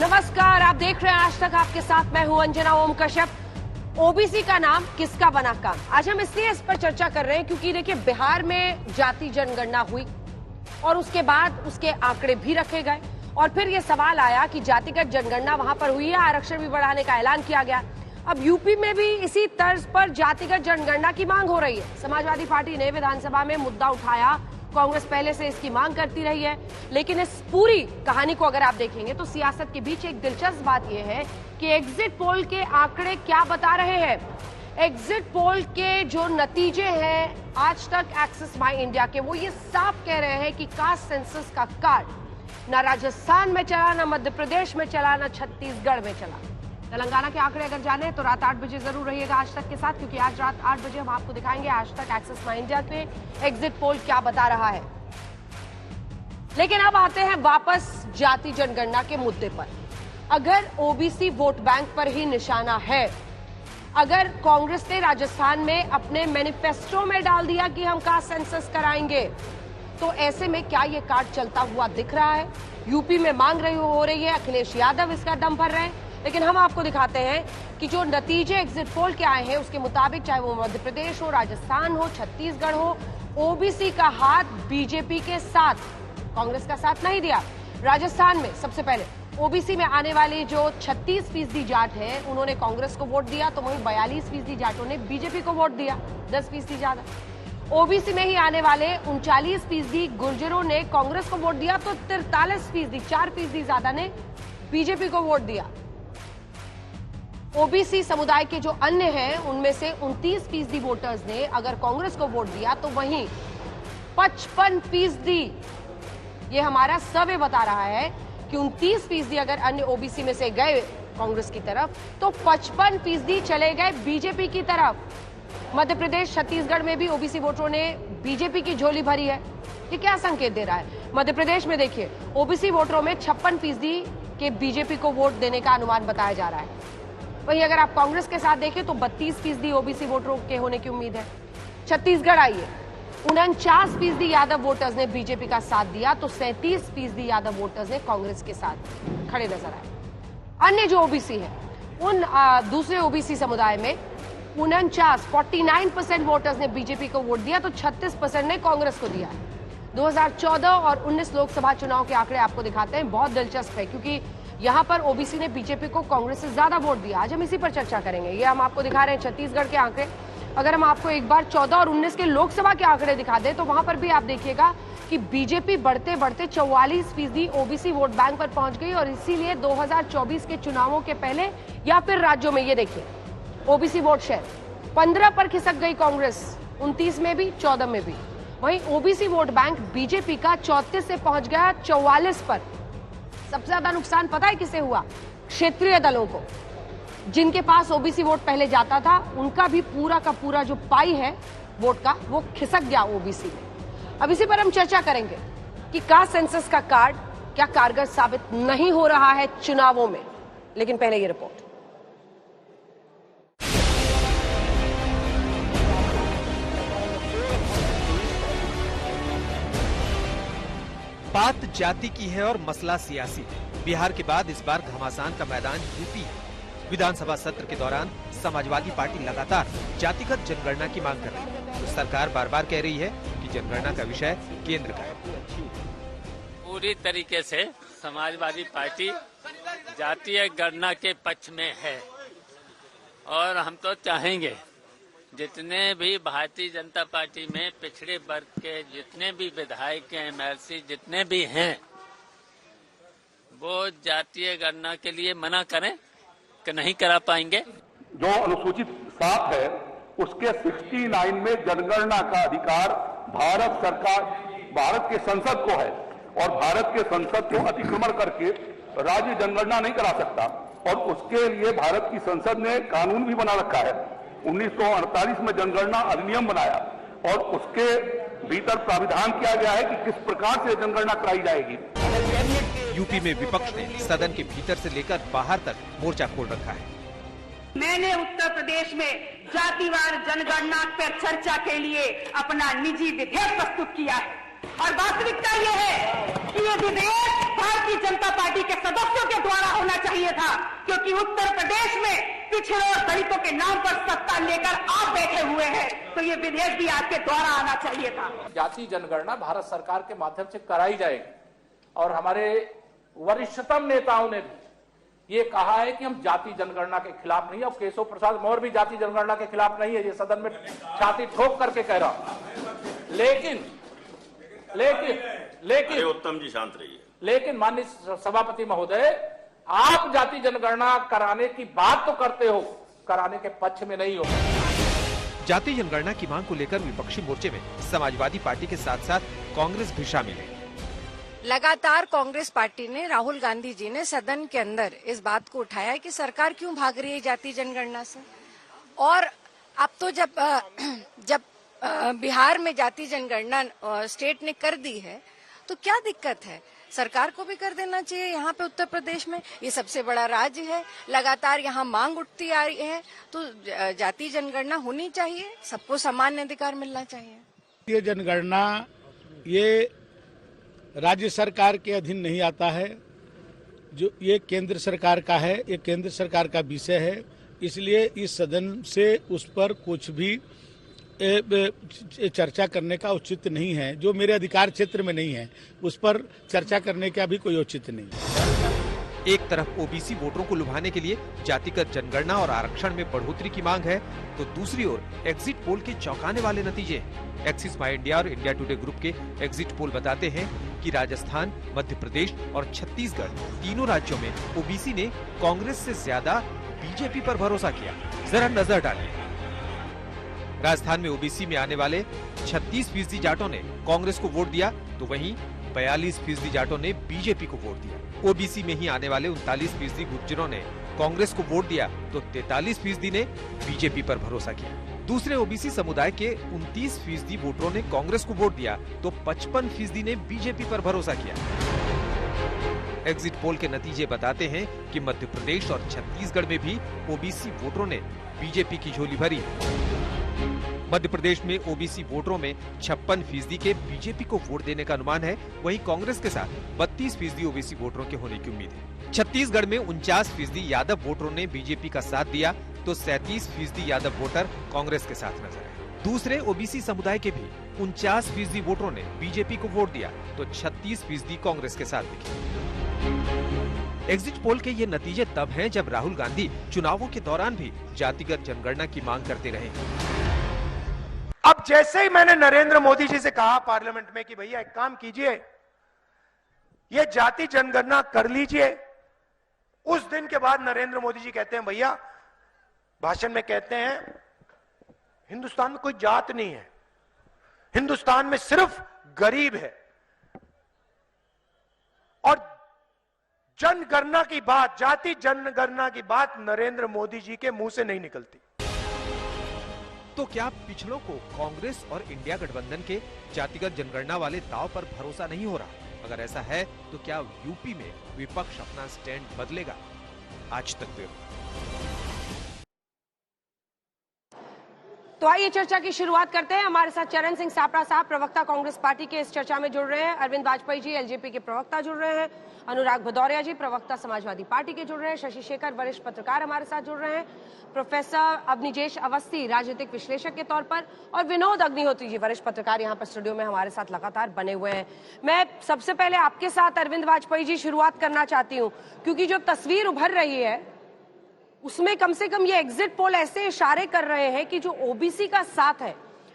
नमस्कार, आप देख रहे हैं आज तक। आपके साथ मैं हूं अंजना ओम कश्यप। ओबीसी का नाम किसका बना काम। आज हम इसलिए इस पर चर्चा कर रहे हैं क्योंकि देखिए, बिहार में जाति जनगणना हुई और उसके बाद उसके आंकड़े भी रखे गए और फिर यह सवाल आया कि जातिगत जनगणना वहां पर हुई है, आरक्षण भी बढ़ाने का ऐलान किया गया। अब यूपी में भी इसी तर्ज पर जातिगत जनगणना की मांग हो रही है। समाजवादी पार्टी ने विधानसभा में मुद्दा उठाया, कांग्रेस पहले से इसकी मांग करती रही है, लेकिन इस पूरी कहानी को अगर आप देखेंगे तो सियासत के बीच एक दिलचस्प बात यह है कि एग्जिट पोल के आंकड़े क्या बता रहे हैं। एग्जिट पोल के जो नतीजे हैं आज तक एक्सिस माई इंडिया के, वो ये साफ कह रहे हैं कि कास्ट सेंसस का कार्ड ना राजस्थान में चला, ना मध्य प्रदेश में चला, ना छत्तीसगढ़ में चला। तेलंगाना के आंकड़े अगर जाने तो रात 8 बजे जरूर रहिएगा आज तक के साथ, क्योंकि आज रात 8 बजे हम आपको दिखाएंगे आज तक एक्सिस माई इंडिया पे एग्जिट पोल क्या बता रहा है। लेकिन अब आते हैं वापस जाति जनगणना के मुद्दे पर। अगर ओबीसी वोट बैंक पर ही निशाना है, अगर कांग्रेस ने राजस्थान में अपने मैनिफेस्टो में डाल दिया कि हम कास्ट सेंसस कराएंगे, तो ऐसे में क्या ये कार्ड चलता हुआ दिख रहा है। यूपी में मांग हो रही है, अखिलेश यादव इसका दम भर रहे हैं, लेकिन हम आपको दिखाते हैं कि जो नतीजे एग्जिट पोल के आए हैं उसके मुताबिक, चाहे वो मध्य प्रदेश हो, राजस्थान हो, छत्तीसगढ़ हो, ओबीसी का हाथ बीजेपी के साथ, कांग्रेस का साथ नहीं दिया। राजस्थान में सबसे पहले ओबीसी में आने वाली जो 36% जाट है उन्होंने कांग्रेस को वोट दिया, तो वहीं 42% जाटों ने बीजेपी को वोट दिया, 10% ज्यादा। ओबीसी में ही आने वाले 39% गुर्जरों ने कांग्रेस को वोट दिया, तो 43%, 4% ज्यादा ने बीजेपी को वोट दिया। ओबीसी समुदाय के जो अन्य हैं उनमें से 29% वोटर्स ने अगर कांग्रेस को वोट दिया, तो वहीं 55%, ये हमारा सर्वे बता रहा है कि 29% अगर अन्य ओबीसी में से गए कांग्रेस की तरफ, तो 55% चले गए बीजेपी की तरफ। मध्य प्रदेश, छत्तीसगढ़ में भी ओबीसी वोटरों ने बीजेपी की झोली भरी है। ये क्या संकेत दे रहा है? मध्य प्रदेश में देखिए, ओबीसी वोटरों में 56% के बीजेपी को वोट देने का अनुमान बताया जा रहा है। वहीं अगर आप कांग्रेस के साथ देखें तो 32% ओबीसी वोटरों के होने की उम्मीद है। छत्तीसगढ़ आइए, 49% यादव वोटर्स ने बीजेपी का साथ दिया, तो 37% यादव वोटर्स ने कांग्रेस के साथ खड़े नजर आए। अन्य जो ओबीसी है, उन दूसरे ओबीसी समुदाय में 49% वोटर्स ने बीजेपी को वोट दिया, तो 36% ने कांग्रेस को दिया। 2014 और 19 लोकसभा चुनाव के आंकड़े आपको दिखाते हैं, बहुत दिलचस्प है, क्योंकि यहां पर ओबीसी ने बीजेपी को कांग्रेस से ज्यादा वोट दिया। आज हम इसी पर चर्चा करेंगे। ये हम आपको दिखा रहे हैं छत्तीसगढ़ के आंकड़े। अगर हम आपको एक बार 14 और 19 के लोकसभा के आंकड़े दिखा दें, तो वहां पर भी आप देखिएगा कि बीजेपी बढ़ते बढ़ते 44% ओबीसी वोट बैंक पर पहुंच गई, और इसीलिए 2024 के चुनावों के पहले या फिर राज्यों में ये देखिए ओबीसी वोट शेयर 15 पर खिसक गई कांग्रेस, 29 में भी, 14 में भी। वहीं ओबीसी वोट बैंक बीजेपी का 34 से पहुंच गया 44 पर। सबसे ज्यादा नुकसान पता है किसे हुआ? क्षेत्रीय दलों को, जिनके पास ओबीसी वोट पहले जाता था, उनका भी पूरा का पूरा जो पाई है वोट का, वो खिसक गया ओबीसी में। अब इसी पर हम चर्चा करेंगे कि कास्ट सेंसस का कार्ड क्या कारगर साबित नहीं हो रहा है चुनावों में। लेकिन पहले ये रिपोर्ट। बात जाति की है और मसला सियासी। बिहार के बाद इस बार घमासान का मैदान यूपी है। विधानसभा सत्र के दौरान समाजवादी पार्टी लगातार जातिगत जनगणना की मांग कर रही है, तो सरकार बार बार कह रही है कि जनगणना का विषय केंद्र का है। पूरी तरीके से समाजवादी पार्टी जातीय गणना के पक्ष में है, और हम तो चाहेंगे जितने भी भारतीय जनता पार्टी में पिछड़े वर्ग के जितने भी विधायक एमएलसी जितने भी हैं, वो जातीय गणना के लिए मना करें कि नहीं करा पाएंगे। जो अनुसूचित 7 है उसके 69 में जनगणना का अधिकार भारत सरकार, भारत के संसद को है, और भारत के संसद को अतिक्रमण करके राज्य जनगणना नहीं करा सकता, और उसके लिए भारत की संसद ने कानून भी बना रखा है। 1948 में जनगणना अधिनियम बनाया, और उसके भीतर प्राविधान किया गया है कि किस प्रकार से जनगणना कराई जाएगी। यूपी में विपक्ष ने सदन के भीतर से लेकर बाहर तक मोर्चा खोल रखा है। मैंने उत्तर प्रदेश में जातिवार जनगणना पर चर्चा के लिए अपना निजी विधेयक प्रस्तुत किया है, और वास्तविकता ये है कि ये विधेयक भारतीय जनता पार्टी के सदस्यों के द्वारा होना क्योंकि उत्तर प्रदेश में पिछड़े और दलितों के नाम पर सत्ता लेकर आप बैठे हुए हैं, तो ये विधेयक भी आपके द्वारा आना चाहिए था। जाति जनगणना भारत सरकार के माध्यम से कराई जाएगी और हमारे वरिष्ठतम नेताओं ने भी ये कहा है कि हम जाति जनगणना के खिलाफ नहीं है, और केशव प्रसाद मौर्य भी जाति जनगणना के खिलाफ नहीं है, ये सदन में छाती ठोक करके कह रहा हूं। लेकिन उत्तम जी शांत रहिए। लेकिन माननीय सभापति महोदय, आप जाति जनगणना कराने की बात तो करते हो, कराने के पक्ष में नहीं हो। जाति जनगणना की मांग को लेकर विपक्षी मोर्चे में समाजवादी पार्टी के साथ साथ कांग्रेस भी शामिल है। लगातार कांग्रेस पार्टी ने, राहुल गांधी जी ने सदन के अंदर इस बात को उठाया है कि सरकार क्यों भाग रही है जाति जनगणना से। और अब तो जब बिहार में जाति जनगणना स्टेट ने कर दी है, तो क्या दिक्कत है? सरकार को भी कर देना चाहिए। यहाँ पे उत्तर प्रदेश में ये सबसे बड़ा राज्य है, लगातार यहाँ मांग उठती आ रही है, तो जाति जनगणना होनी चाहिए, सबको समान अधिकार मिलना चाहिए। ये जनगणना ये राज्य सरकार के अधीन नहीं आता है, जो ये केंद्र सरकार का है, ये केंद्र सरकार का विषय है, इसलिए इस सदन से उस पर कुछ भी चर्चा करने का औचित्य नहीं है। जो मेरे अधिकार क्षेत्र में नहीं है, उस पर चर्चा करने का भी कोई औचित्य नहीं है। एक तरफ ओबीसी वोटरों को लुभाने के लिए जातिगत जनगणना और आरक्षण में बढ़ोतरी की मांग है, तो दूसरी ओर एग्जिट पोल के चौंकाने वाले नतीजे। एक्सिस माई इंडिया और इंडिया टुडे ग्रुप के एग्जिट पोल बताते हैं कि राजस्थान, मध्य प्रदेश और छत्तीसगढ़ तीनों राज्यों में ओबीसी ने कांग्रेस से ज्यादा बीजेपी पर भरोसा किया। जरा नजर डालिए। राजस्थान में ओबीसी में आने वाले 36% जाटों ने कांग्रेस को वोट दिया, तो वहीं 42% जाटों ने बीजेपी को वोट दिया। ओबीसी में ही आने वाले 39% गुर्जरों ने कांग्रेस को वोट दिया, तो 43% ने बीजेपी पर भरोसा किया। दूसरे ओबीसी समुदाय के 29% वोटरों ने कांग्रेस को वोट दिया, तो 55% ने बीजेपी पर भरोसा किया। एग्जिट पोल के नतीजे बताते हैं कि मध्य प्रदेश और छत्तीसगढ़ में भी ओबीसी वोटरों ने बीजेपी की झोली भरी। मध्य प्रदेश में ओबीसी वोटरों में 56% के बीजेपी को वोट देने का अनुमान है, वहीं कांग्रेस के साथ 32% ओबीसी वोटरों के होने की उम्मीद है। छत्तीसगढ़ में 49% यादव वोटरों ने बीजेपी का साथ दिया, तो 37% यादव वोटर कांग्रेस के साथ नजर आए। दूसरे ओबीसी समुदाय के भी 49% वोटरों ने बीजेपी को वोट दिया, तो 36% कांग्रेस के साथ दिखे। एग्जिट पोल के ये नतीजे तब हैं जब राहुल गांधी चुनावों के दौरान भी जातिगत जनगणना की मांग करते रहे। अब जैसे ही मैंने नरेंद्र मोदी जी से कहा पार्लियामेंट में कि भैया एक काम कीजिए, ये जाति जनगणना कर लीजिए, उस दिन के बाद नरेंद्र मोदी जी कहते हैं, भैया भाषण में कहते हैं हिंदुस्तान में कोई जात नहीं है, हिंदुस्तान में सिर्फ गरीब है। और जनगणना की बात, जाति जनगणना की बात नरेंद्र मोदी जी के मुंह से नहीं निकलती। तो क्या पिछड़ों को कांग्रेस और इंडिया गठबंधन के जातिगत जनगणना वाले दाव पर भरोसा नहीं हो रहा? अगर ऐसा है तो क्या यूपी में विपक्ष अपना स्टैंड बदलेगा? आज तक ब्यूरो। तो आइए चर्चा की शुरुआत करते हैं। हमारे साथ चरण सिंह सापड़ा साहब, प्रवक्ता कांग्रेस पार्टी के, इस चर्चा में जुड़ रहे हैं। अरविंद वाजपेयी जी, एलजेपी के प्रवक्ता, जुड़ रहे हैं। अनुराग भदौरिया जी, प्रवक्ता समाजवादी पार्टी के, जुड़ रहे हैं। शशि शेखर, वरिष्ठ पत्रकार, हमारे साथ जुड़ रहे हैं। प्रोफेसर अवनिजेश अवस्थी, राजनीतिक विश्लेषक के तौर पर, और विनोद अग्निहोत्री जी, वरिष्ठ पत्रकार, यहाँ पर स्टूडियो में हमारे साथ लगातार बने हुए हैं। मैं सबसे पहले आपके साथ अरविंद वाजपेयी जी शुरुआत करना चाहती हूँ, क्योंकि जो तस्वीर उभर रही है उसमें कम से कम ये एग्जिट पोल ऐसे इशारे कर रहे हैं कि जो ओबीसी का साथ है,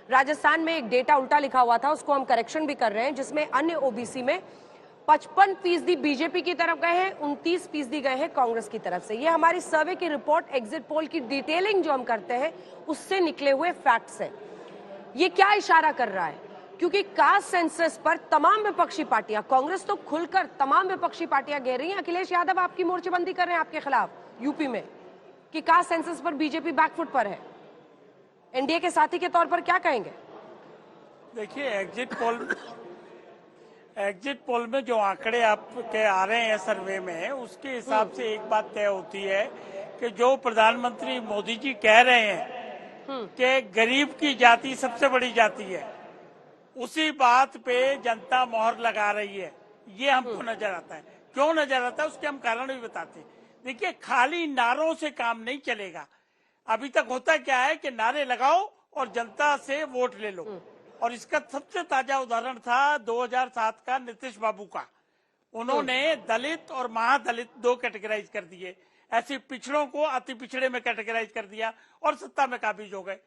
राजस्थान में एक डेटा उल्टा लिखा हुआ था, उसको हम करेक्शन भी कर रहे हैं, जिसमें अन्य ओबीसी में 55% बीजेपी की तरफ गए हैं, 29% गए हैं कांग्रेस की तरफ से। ये हमारी सर्वे की रिपोर्ट, एग्जिट पोल की डिटेलिंग जो हम करते हैं उससे निकले हुए फैक्ट्स हैं। ये क्या इशारा कर रहा है? क्योंकि कास्ट सेंसस पर तमाम विपक्षी पार्टियां, कांग्रेस तो खुलकर तमाम विपक्षी पार्टियां घेर रही हैं। अखिलेश यादव आपकी मोर्चेबंदी कर रहे हैं आपके खिलाफ यूपी में कि कास्ट सेंसस पर बीजेपी बैकफुट पर है। एनडीए के साथी के तौर पर क्या कहेंगे? देखिए, एग्जिट पोल में जो आंकड़े आपके आ रहे हैं सर्वे में, उसके हिसाब से एक बात तय होती है कि जो प्रधानमंत्री मोदी जी कह रहे हैं कि गरीब की जाति सबसे बड़ी जाति है, उसी बात पे जनता मोहर लगा रही है। ये हमको नजर आता है। क्यों नजर आता है उसके हम कारण भी बताते हैं। देखिए, खाली नारों से काम नहीं चलेगा। अभी तक होता क्या है कि नारे लगाओ और जनता से वोट ले लो। और इसका सबसे ताजा उदाहरण था 2007 का नीतीश बाबू का। उन्होंने दलित और महादलित दो कैटेगराइज कर दिए, ऐसे पिछड़ों को अति पिछड़े में कैटेगराइज कर दिया और सत्ता में काबिज हो गए।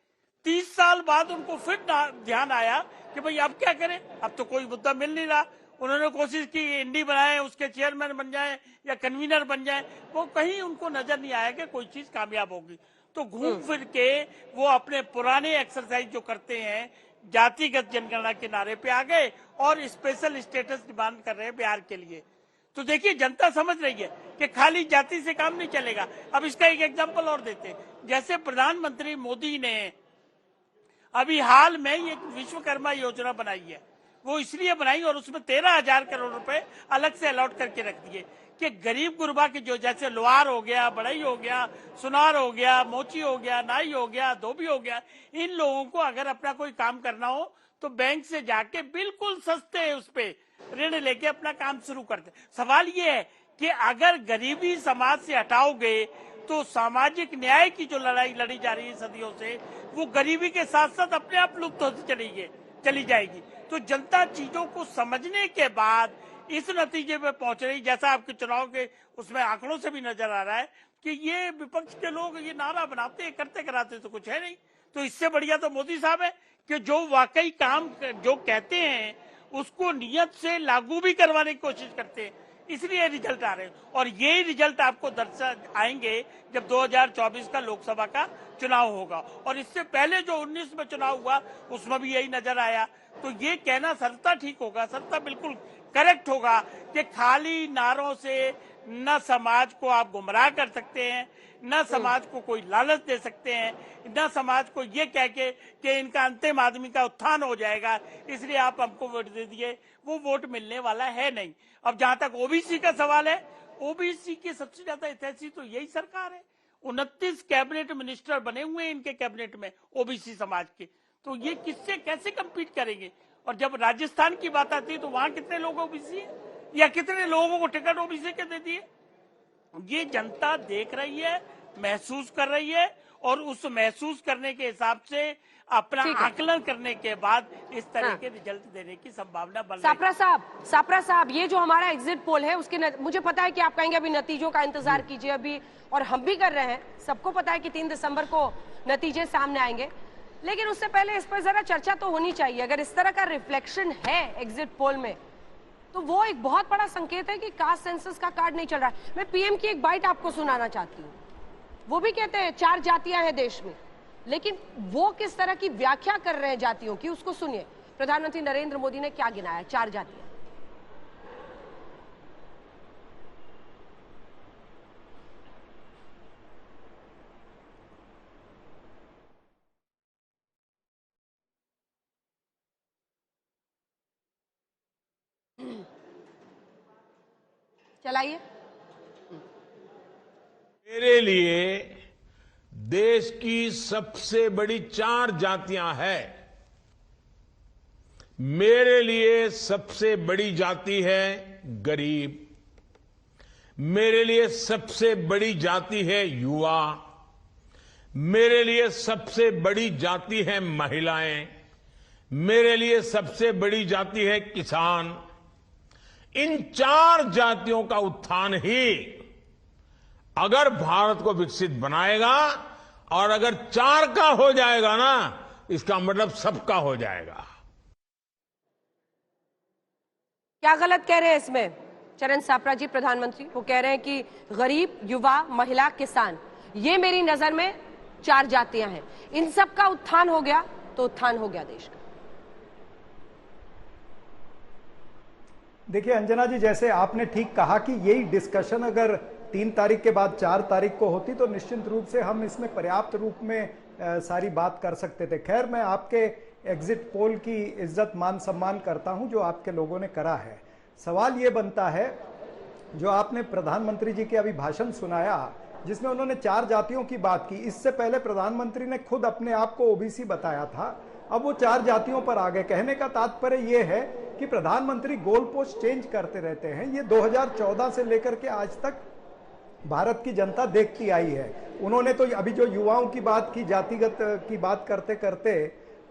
30 साल बाद उनको फिर ध्यान आया कि भाई अब क्या करें, अब तो कोई मुद्दा मिल नहीं रहा। उन्होंने कोशिश की इंडी बनाए, उसके चेयरमैन बन जाए या कन्वीनर बन जाए, वो कहीं उनको नजर नहीं आया कि कोई चीज कामयाब होगी। तो घूम फिर के वो अपने पुराने एक्सरसाइज जो करते हैं, जातिगत जनगणना के नारे पे आ गए और स्पेशल स्टेटस डिमांड कर रहे हैं बिहार के लिए। तो देखिए, जनता समझ रही है कि खाली जाति से काम नहीं चलेगा। अब इसका एक एग्जांपल और देते हैं। जैसे प्रधानमंत्री मोदी ने अभी हाल में एक विश्वकर्मा योजना बनाई है, वो इसलिए बनाई और उसमें 13,000 करोड़ रुपए अलग से अलॉट करके रख दिए कि गरीब गुरबा के जो, जैसे लोहार हो गया, बढ़ई हो गया, सुनार हो गया, मोची हो गया, नाई हो गया, धोबी हो गया, इन लोगों को अगर अपना कोई काम करना हो तो बैंक से जाके बिल्कुल सस्ते उस पे ऋण लेके अपना काम शुरू करते। सवाल ये है कि अगर गरीबी समाज से हटाओगे तो सामाजिक न्याय की जो लड़ाई लड़ी जा रही है सदियों से, वो गरीबी के साथ साथ अपने आप लुप्त होती चली जाएगी। तो जनता चीजों को समझने के बाद इस नतीजे पे पहुंच रही, जैसा आपके चुनाव के उसमें आंकड़ों से भी नजर आ रहा है कि ये विपक्ष के लोग ये नारा बनाते करते कराते तो कुछ है नहीं। तो इससे बढ़िया तो मोदी साहब है कि जो वाकई काम जो कहते हैं उसको नियत से लागू भी करवाने की कोशिश करते हैं, इसलिए रिजल्ट आ रहे हैं। और यही रिजल्ट आपको दर्शक आएंगे जब 2024 का लोकसभा का चुनाव होगा। और इससे पहले जो 19 में चुनाव हुआ उसमें भी यही नजर आया। तो ये कहना सरता ठीक होगा, सरता बिल्कुल करेक्ट होगा कि खाली नारों से न समाज को आप गुमराह कर सकते हैं, न समाज को कोई लालच दे सकते हैं, न समाज को ये कह के कि इनका अंतिम आदमी का उत्थान हो जाएगा इसलिए आप हमको वोट दे दिए, वो वोट मिलने वाला है नहीं। अब जहां तक ओबीसी का सवाल है, ओबीसी की सबसे ज्यादा हितैषी तो यही सरकार है। 29 कैबिनेट मिनिस्टर बने हुए हैं इनके कैबिनेट में ओबीसी समाज के। तो ये किससे कैसे कम्पीट करेंगे? और जब राजस्थान की बात आती है तो वहां कितने लोग ओबीसी है या कितने लोगों को टिकट ओबीसी के दे दिए? ये जनता देख रही है, महसूस कर रही है और उस महसूस करने के हिसाब से अपना आकलन करने के बाद इस तरह के रिजल्ट देने की संभावना बन रही है। सापरा साहब, ये जो हमारा एग्जिट पोल है उसके मुझे पता है कि आप कहेंगे अभी नतीजों का इंतजार कीजिए अभी, और हम भी कर रहे हैं, सबको पता है कि 3 दिसंबर को नतीजे सामने आएंगे, लेकिन उससे पहले इस पर जरा चर्चा तो होनी चाहिए। अगर इस तरह का रिफ्लेक्शन है एग्जिट पोल में तो वो एक बहुत बड़ा संकेत है कि कास्ट सेंसस का कार्ड नहीं चल रहा है। मैं पीएम की एक बाइट आपको सुनाना चाहती हूँ। वो भी कहते हैं 4 जातियां हैं देश में, लेकिन वो किस तरह की व्याख्या कर रहे हैं जातियों की, उसको सुनिए। प्रधानमंत्री नरेंद्र मोदी ने क्या गिनाया? 4 जातियां। चलाइए। मेरे लिए देश की सबसे बड़ी 4 जातियां हैं। मेरे लिए सबसे बड़ी जाति है गरीब, मेरे लिए सबसे बड़ी जाति है युवा, मेरे लिए सबसे बड़ी जाति है महिलाएं, मेरे लिए सबसे बड़ी जाति है किसान। इन 4 जातियों का उत्थान ही अगर भारत को विकसित बनाएगा, और अगर 4 का हो जाएगा ना, इसका मतलब सबका हो जाएगा। क्या गलत कह रहे हैं इसमें चरण सापरा जी प्रधानमंत्री? वो कह रहे हैं कि गरीब, युवा, महिला, किसान, ये मेरी नजर में 4 जातियां हैं, इन सब का उत्थान हो गया तो उत्थान हो गया देश का। देखिए अंजना जी, जैसे आपने ठीक कहा कि यही डिस्कशन अगर 3 तारीख के बाद 4 तारीख को होती तो निश्चित रूप से हम इसमें पर्याप्त रूप में सारी बात कर सकते थे। खैर, मैं आपके एग्जिट पोल की इज्जत मान सम्मान करता हूं जो आपके लोगों ने करा है। सवाल ये बनता है, जो आपने प्रधानमंत्री जी के अभी भाषण सुनाया जिसमें उन्होंने 4 जातियों की बात की, इससे पहले प्रधानमंत्री ने खुद अपने आप को ओबीसी बताया था, अब वो 4 जातियों पर आ गए। कहने का तात्पर्य ये है कि प्रधानमंत्री गोल पोस्ट चेंज करते रहते हैं। ये 2014 से लेकर के आज तक भारत की जनता देखती आई है। उन्होंने तो अभी जो युवाओं की बात की, जातिगत की बात करते करते,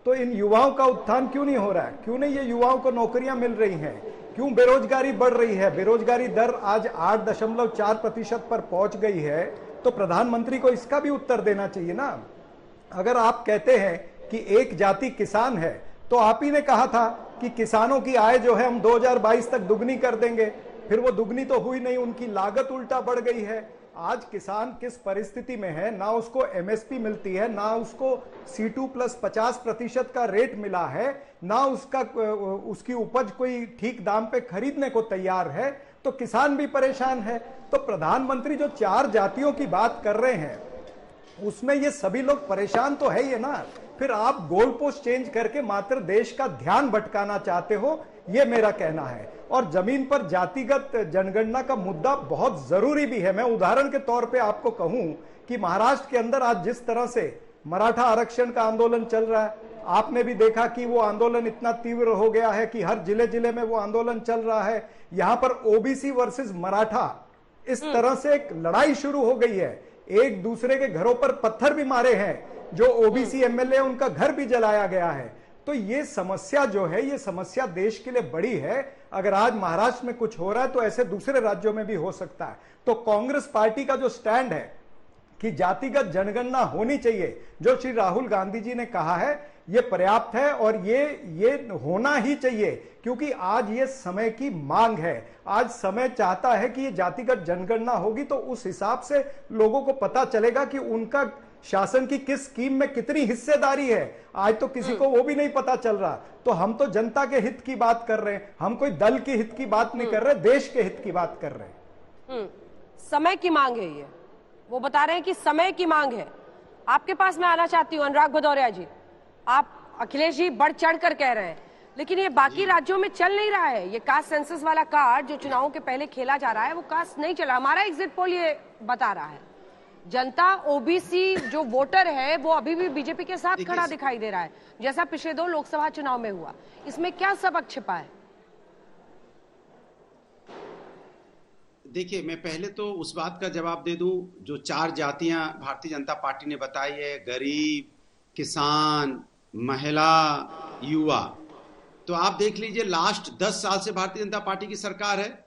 तो इन युवाओं का उत्थान क्यों नहीं हो रहा है? क्यों नहीं ये युवाओं को नौकरियां मिल रही हैं? क्यों बेरोजगारी बढ़ रही है? बेरोजगारी दर आज 8.4% पर पहुंच गई है। तो प्रधानमंत्री को इसका भी उत्तर देना चाहिए ना। अगर आप कहते हैं कि एक जाति किसान है, तो आप ही ने कहा था कि किसानों की आय जो है हम 2022 तक दुगनी कर देंगे। फिर वो दुगनी तो हुई नहीं, उनकी लागत उल्टा बढ़ गई है। आज किसान किस परिस्थिति में है, ना उसको एमएसपी मिलती है, ना उसको C2 प्लस 50% का रेट मिला है, ना उसकी उपज कोई ठीक दाम पे खरीदने को तैयार है, तो किसान भी परेशान है। तो प्रधानमंत्री जो 4 जातियों की बात कर रहे हैं, उसमें ये सभी लोग परेशान तो है ही है ना। फिर आप गोल पोस्ट चेंज करके मात्र देश का ध्यान भटकाना चाहते हो, ये मेरा कहना है। और जमीन पर जातिगत जनगणना का मुद्दा बहुत जरूरी भी है। मैं उदाहरण के तौर पे आपको कहूं कि महाराष्ट्र के अंदर आज जिस तरह से मराठा आरक्षण का आंदोलन चल रहा है, आपने भी देखा कि वो आंदोलन इतना तीव्र हो गया है कि हर जिले जिले में वो आंदोलन चल रहा है। यहां पर ओबीसी वर्सेस मराठा, इस तरह से एक लड़ाई शुरू हो गई है। एक दूसरे के घरों पर पत्थर भी मारे हैं, जो ओबीसी एमएलए उनका घर भी जलाया गया है। तो ये समस्या जो है, ये समस्या देश के लिए बड़ी है। अगर आज महाराष्ट्र में कुछ हो रहा है तो ऐसे दूसरे राज्यों में भी हो सकता है। तो कांग्रेस पार्टी का जो स्टैंड है कि जातिगत जनगणना होनी चाहिए, जो श्री राहुल गांधी जी ने कहा है, ये पर्याप्त है और ये होना ही चाहिए, क्योंकि आज ये समय की मांग है। आज समय चाहता है कि ये जातिगत जनगणना होगी तो उस हिसाब से लोगों को पता चलेगा कि उनका शासन की किस स्कीम में कितनी हिस्सेदारी है। आज तो किसी को वो भी नहीं पता चल रहा। तो हम तो जनता के हित की बात कर रहे हैं, हम कोई दल के हित की बात नहीं कर रहे, देश के हित की बात कर रहे हैं। समय की मांग है ये, वो बता रहे हैं कि समय की मांग है। आपके पास मैं आना चाहती हूँ अनुराग भदौरिया जी। आप अखिलेश जी बढ़ चढ़ कर कह रहे हैं, लेकिन ये बाकी राज्यों में चल नहीं रहा है। ये कास्ट सेंसस वाला कार्ड जो चुनावों के पहले खेला जा रहा है, वो कास्ट नहीं चला। हमारा एग्जिट पोल ये बता रहा है, जनता ओबीसी जो वोटर है वो अभी भी बीजेपी के साथ खड़ा दिखाई दे रहा है, जैसा पिछले 2 लोकसभा चुनाव में हुआ। इसमें क्या सबक छिपा है? देखिए, मैं पहले तो उस बात का जवाब दे दूं, जो 4 जातियां भारतीय जनता पार्टी ने बताई है, गरीब, किसान, महिला, युवा, तो आप देख लीजिए लास्ट 10 साल से भारतीय जनता पार्टी की सरकार है।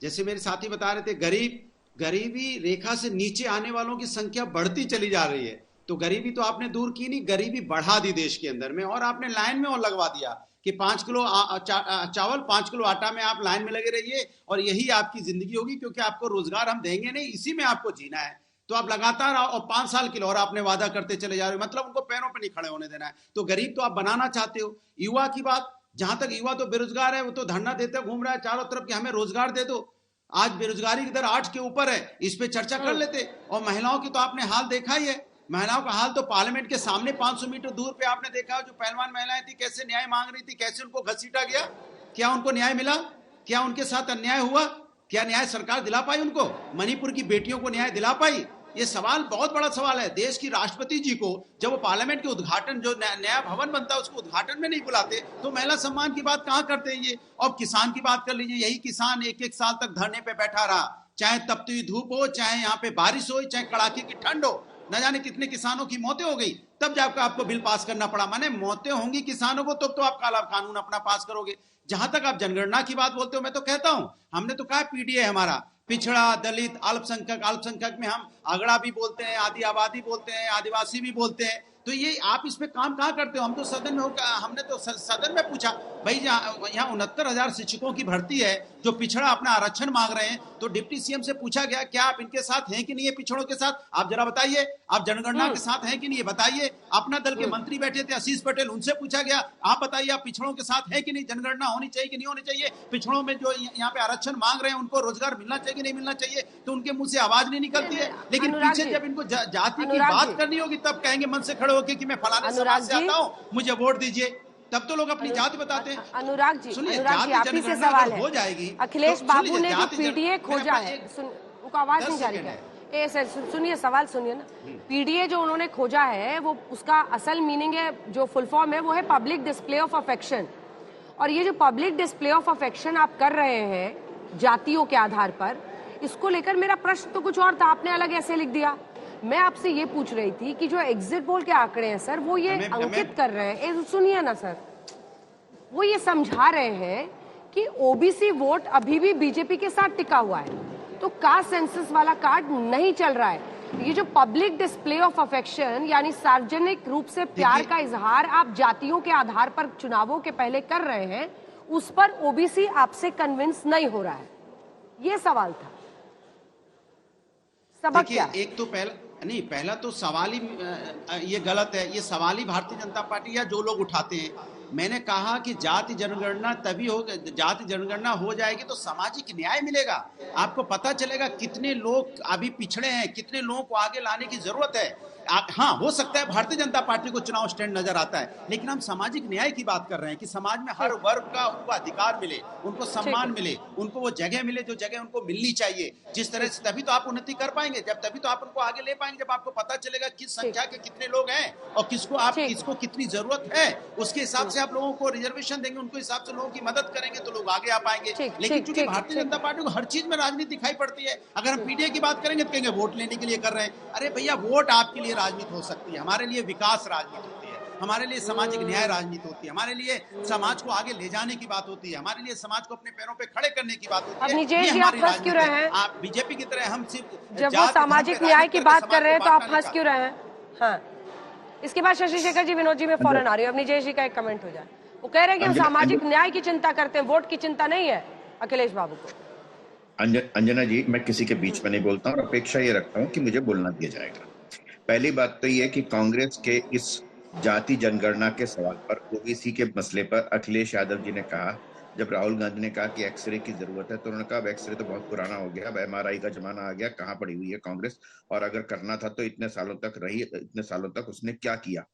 जैसे मेरे साथी बता रहे थे, गरीबी रेखा से नीचे आने वालों की संख्या बढ़ती चली जा रही है। तो गरीबी तो आपने दूर की नहीं, गरीबी बढ़ा दी देश के अंदर में। और आपने लाइन में और लगवा दिया कि 5 किलो चावल 5 किलो आटा में आप लाइन में लगे रहिए और यही आपकी जिंदगी होगी, क्योंकि आपको रोजगार हम देंगे नहीं, इसी में आपको जीना है। तो आप लगातार और 5 साल के लिए और आपने वादा करते चले जा रहे हो, मतलब उनको पैरों पे नहीं खड़े होने देना है। तो गरीब तो आप बनाना चाहते हो। युवा की बात, जहां तक युवा तो बेरोजगार है, वो तो धरना देते घूम रहा है चारों तरफ कि हमें रोजगार दे दो। आज बेरोजगारी की दर 8 के ऊपर है, इस पे चर्चा कर लेते। और महिलाओं की तो आपने हाल देखा ही है। महिलाओं का हाल तो पार्लियामेंट के सामने 500 मीटर दूर पे आपने देखा, जो पहलवान महिलाएं थी कैसे न्याय मांग रही थी, कैसे उनको घसीटा गया। क्या उनको न्याय मिला? क्या उनके साथ अन्याय हुआ? क्या न्याय सरकार दिला पाई उनको? मणिपुर की बेटियों को न्याय दिला पाई? ये सवाल बहुत बड़ा सवाल है। देश की राष्ट्रपति जी को जब वो पार्लियामेंट के उद्घाटन, जो नया भवन बनता है उसको उद्घाटन में नहीं बुलाते, तो महिला सम्मान की बात कहां करते हैं ये। और किसान की बात कर लीजिए, यही किसान 1-1 साल तक धरने पे बैठा रहा, चाहे तपती हुई धूप हो, चाहे यहाँ पे बारिश हो, चाहे कड़ाके की ठंड हो। न जाने कितने किसानों की मौतें हो गई, तब जाकर आपको बिल पास करना पड़ा। माने मौतें होंगी किसानों को, तब तो आप काला कानून अपना पास करोगे। जहां तक आप जनगणना की बात बोलते हो, मैं तो कहता हूं, हमने तो कहा पीडीए हमारा पिछड़ा, दलित, अल्पसंख्यक में हम अगड़ा भी बोलते हैं, आदि आबादी बोलते हैं, आदिवासी भी बोलते हैं। तो ये आप इस पे काम कहाँ करते हो? हम तो सदन में हमने तो सदन में पूछा, भाई यहाँ 69,000 शिक्षकों की भर्ती है जो पिछड़ा अपना आरक्षण मांग रहे हैं, तो डिप्टी सीएम से पूछा गया क्या आप इनके साथ हैं कि नहीं है, पिछड़ों के साथ? आप जरा बताइए, आप जनगणना के साथ हैं कि नहीं, बताइए। अपना दल के मंत्री बैठे थे आशीष पटेल, उनसे पूछा गया आप बताइए आप पिछड़ों के साथ हैं कि नहीं, जनगणना होनी चाहिए कि नहीं होनी चाहिए, पिछड़ों में जो यहाँ पे आरक्षण मांग रहे हैं उनको रोजगार मिलना चाहिए कि नहीं मिलना चाहिए, तो उनके मुंह से आवाज नहीं निकलती है। लेकिन पीछे जब इनको जाति की बात करनी होगी तब कहेंगे मन से खड़े होकर कि मैं फलाने समाज से आता हूँ, मुझे वोट दीजिए। तब तो लोग अपनी जाति बताते हैं। अनुराग जी, आप ही से सवाल है, हो जाएगी। अखिलेश बाबू ने जो पीडीए खोजा है, उनको आवाज नहीं जा रही है, सुनिए सवाल सुनिए ना। पीडीए जो उन्होंने खोजा है, वो उसका असल मीनिंग है, जो फुल फॉर्म है, वो है पब्लिक डिस्प्ले ऑफ अफेक्शन। और ये जो पब्लिक डिस्प्ले ऑफ अफेक्शन आप कर रहे हैं जातियों के आधार पर, इसको लेकर मेरा प्रश्न तो कुछ और था, आपने अलग ऐसे लिख दिया। मैं आपसे ये पूछ रही थी कि जो एग्जिट पोल के आंकड़े हैं सर, वो ये अंकित कर रहे हैं, सुनिए ना सर, वो ये समझा रहे हैं कि ओबीसी वोट अभी भी बीजेपी के साथ टिका हुआ है, तो कास्ट सेंसस वाला कार्ड नहीं चल रहा है। ये जो पब्लिक डिस्प्ले ऑफ अफेक्शन यानी सार्वजनिक रूप से प्यार का इजहार आप जातियों के आधार पर चुनावों के पहले कर रहे हैं, उस पर ओबीसी आपसे कन्विंस नहीं हो रहा है, ये सवाल था। सबक क्या? एक तो पहला तो सवाल ही ये गलत है, ये सवाल ही भारतीय जनता पार्टी या जो लोग उठाते हैं। मैंने कहा कि जाति जनगणना तभी हो, जाति जनगणना हो जाएगी तो सामाजिक न्याय मिलेगा, आपको पता चलेगा कितने लोग अभी पिछड़े हैं, कितने लोगों को आगे लाने की जरूरत है। हाँ, हो सकता है भारतीय जनता पार्टी को चुनाव स्टैंड नजर आता है, लेकिन हम सामाजिक न्याय की बात कर रहे हैं कि समाज में हर वर्ग का उनको अधिकार मिले, उनको सम्मान मिले, उनको वो जगह मिले जो जगह उनको मिलनी चाहिए। जिस तरह से तभी तो आप उन्नति कर पाएंगे, तभी तो आप उनको आगे ले पाएंगे, जब आपको पता चलेगा किस संख्या के कितने लोग हैं और किसको कितनी जरूरत है। उसके हिसाब से आप लोगों को रिजर्वेशन देंगे, उनके हिसाब से लोगों की मदद करेंगे तो लोग आगे आ पाएंगे। लेकिन चूंकि भारतीय जनता पार्टी को हर चीज में राजनीति दिखाई पड़ती है, अगर हम पीडीए की बात करेंगे तो कहेंगे वोट लेने के लिए कर रहे हैं। अरे भैया, वोट आपके लिए राजनीति हो सकती है, हमारे लिए विकास राजनीति होती है, हमारे लिए सामाजिक न्याय राजनीति होती है, हमारे लिए समाज को आगे ले जाने की बात होती है, हमारे लिए समाज को अपने पैरों पे खड़े करने की बात होती है। ये हमारी राजनीति है। आप बीजेपी की तरह हम सिर्फ जब वो सामाजिक न्याय की बात कर रहे हैं तो आप हंस क्यों रहे हैं? हाँ, इसके बाद शशि शेखर जी, विनोद जी में फौरन आ रही है। अब निजेश जी का एक कमेंट हो जाए। वो कह रहे हैं कि हम सामाजिक न्याय की चिंता करते हैं, वोट की चिंता नहीं है अखिलेश बाबू को। अंजना जी, मैं किसी के बीच में नहीं बोलता हूँ, अपेक्षा ये रखता हूँ कि मुझे बोलना दिया जाएगा। पहली बात तो ये कि कांग्रेस के इस जाति जनगणना के सवाल पर, ओबीसी के मसले पर अखिलेश यादव जी ने कहा, जब राहुल गांधी ने कहा कि एक्सरे की जरूरत है तो उन्होंने कहा अब एक्सरे तो बहुत पुराना हो गया, अब एमआरआई का जमाना आ गया, कहाँ पड़ी हुई है कांग्रेस, और अगर करना था तो इतने सालों तक उसने क्या किया,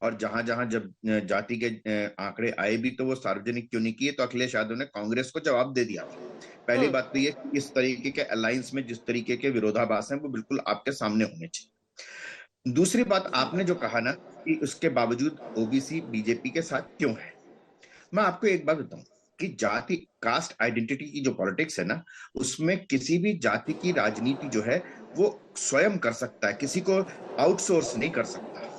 और जहां जहां जब जाति के आंकड़े आए भी तो वो सार्वजनिक क्यों नहीं किए। तो अखिलेश यादव ने कांग्रेस को जवाब दे दिया। पहली बात तो ये, इस तरीके के अलायंस में जिस तरीके के विरोधाभास हैं वो बिल्कुल आपके सामने होने चाहिए। दूसरी बात, आपने जो कहा ना कि उसके बावजूद ओबीसी बीजेपी के साथ क्यों है, मैं आपको एक बात बताऊं कि जाति, कास्ट आइडेंटिटी की जो पॉलिटिक्स है ना, उसमें किसी भी जाति की राजनीति जो है वो स्वयं कर सकता है, किसी को आउटसोर्स नहीं कर सकता।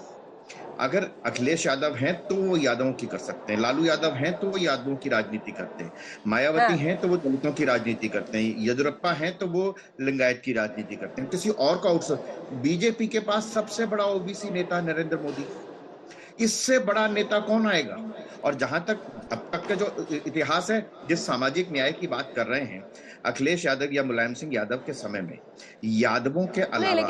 अगर अखिलेश यादव हैं तो वो यादवों की कर सकते हैं, लालू यादव हैं तो वो यादवों की राजनीति करते हैं, मायावती हैं तो वो दलितों की राजनीति करते हैं, येदियुरप्पा हैं तो वो लिंगायत की राजनीति करते हैं, किसी और का आउटसोर्स। बीजेपी के पास सबसे बड़ा ओबीसी नेता नरेंद्र मोदी, इससे बड़ा नेता कौन आएगा? और जहां तक अब तक का जो इतिहास है, जिस सामाजिक न्याय की बात कर रहे हैं, अखिलेश यादव या मुलायम सिंह यादव के समय में यादवों के अलावा